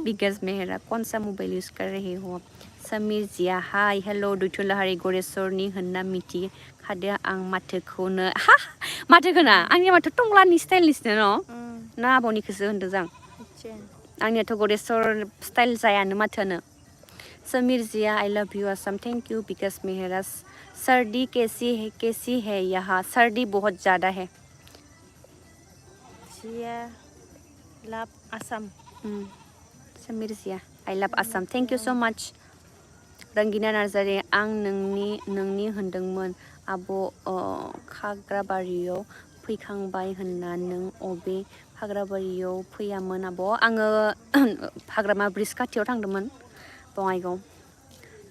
बिकॉज मेहरा कौन सा मोबाइल यूज कर रहे हो समीर जिया हाय हेलो दैथुन लाहारी गरेस्वरनि होनना मिथि खादो आं माथोखौनो हा माथोखौना आंनि माथो टंलानि स्टाइलनिसो न' ना आब'निखौसो होनदों जां आंनियाथ' गरेस्वर स्टाइल जायानो माथोआनो Sameer Jiya I love you Assam thank you because Mehra सर्दी कैसी है यहाँ सर्दी बहुत ज़्यादा है जिया लाभ Assam Sameer Jiya I love Assam thank you so much Rangina Narzary आं नोंनि होनदोंमोन आब' खाग्राबारियाव फैखांबाय होनना नों अबे खाग्राबारियाव फैयामोन आब' आङो हाग्रामा ब्रिज खाथियाव थांदोंमोन बङाइगाव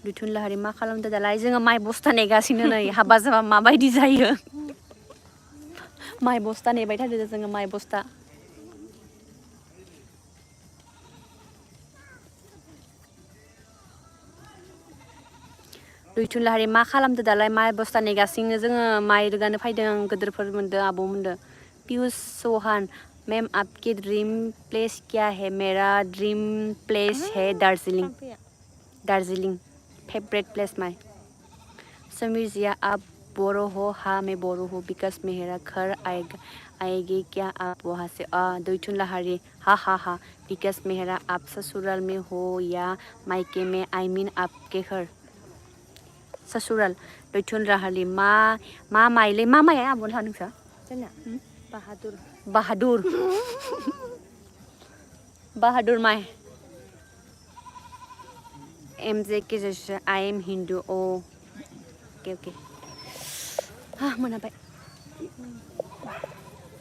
दैथुन लाहारी मा खालामदो दालाय जोङो माइ बस्था नेगासिनो नै हाबा जाबा माबायदि जायो माइ बस्था नेबाय थादों जोङो माइ बस्था दैथुन लाहारी मा खालामदो दालाय माइ बस्था नेगासिनो जोङो माइ रोगानो फैदों गोदोरफोर मोनदों आब' मोनदों पियुष चौहान मैम आपकी ड्रीम प्लेस क्या है मेरा ड्रीम प्लेस है Darjeeling favourite place my Sameer जिया आप बोरो हो हाँ मैं बोरो हूँ बिकॉज मेरा घर आएगी क्या आप वहाँ से दैथुन लाहारी हा बिकॉज मेरा आप ससुराल में हो या मायके में आई मीन आपके घर ससुराल दैथुन लाहारी मा माइलै मा माइ आब' नोंसा जोंना बहादुर माइ एम जे के जैसे आई एम हिंदू ओके मोनाबाय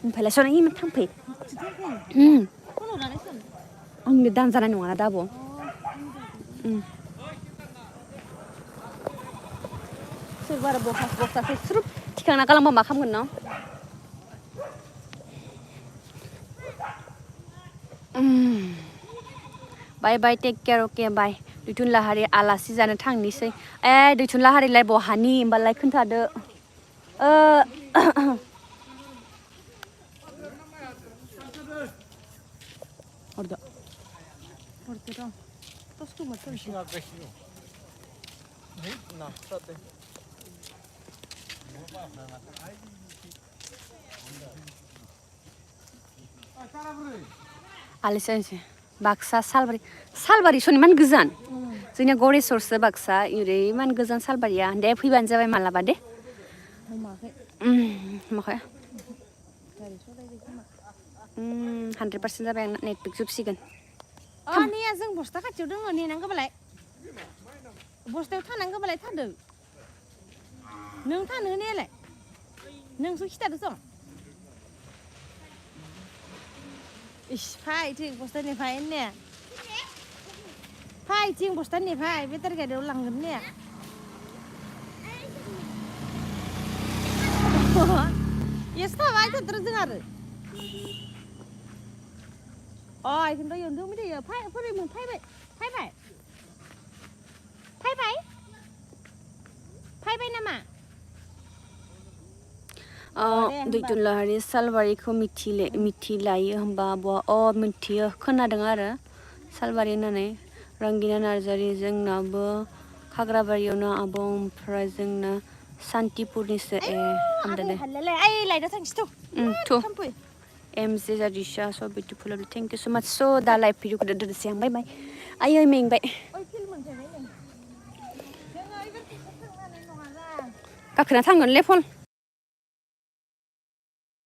ओमफ्रायलाय सनाय मा थांफै आंनो दानजानाय नङा दा आब' सोरबा आरो बस्थाखौ स्रुप थिखांना गालांबा मा खालामगोन न' बाय बाय टेक केयार अके बाय दैथुन लाहारी आलासि जानो थांनोसै दैथुन लाहारीलाय बहानि होमबालाय खोन्थादो हरदो र' टसखौ मोनथोंसै आलिसानसै बाक्सा सालबारि सनि इमान गोजान जोंनिया गरेस्वरसो बाक्सा ओरै इमान गोजान सालबारिया दे फैबानो जाबाय मालाबा दे माखै माखै गारि सलायदो खोमा 100% जाबाय आंना नेटवर्क जोबसिगोन नेया जों बस्ता खाथियाव दङ नेनांगौबालाय बस्तायाव थानांगौबालाय थादो नों थानो होनायालाय नोंसो खिथादो सं इस फाय थिं बस्तानिफ्राय होननाया फाय थिं बस्तानिफ्राय बेटारि गारियाव लांगोन होननाया एसे थाबाय थाथारो जों आरो इखौनोथ' इयावनो दंबाय थायो फैबायमोन फैबाय नामा दैथुनलाहारि सालबारिखौ मिथिलायो होनबा मिथियो खोनादों आरो सालबारि होननानै रंगिना नार्जारि जोंनाबो खाग्राबारियावनो आब' ओमफ्राय जोंना सान्तिपुरनिसो हामदो दे लाइटआव थांसै थांफै एम जे जादिसा स' बिउटिफुल थेंक इउ स' माच स' दा लाइभ भिडिअखौ दोननोसै आं बाय बाय आयै मेंबाय गाखोना थांगोनलै फन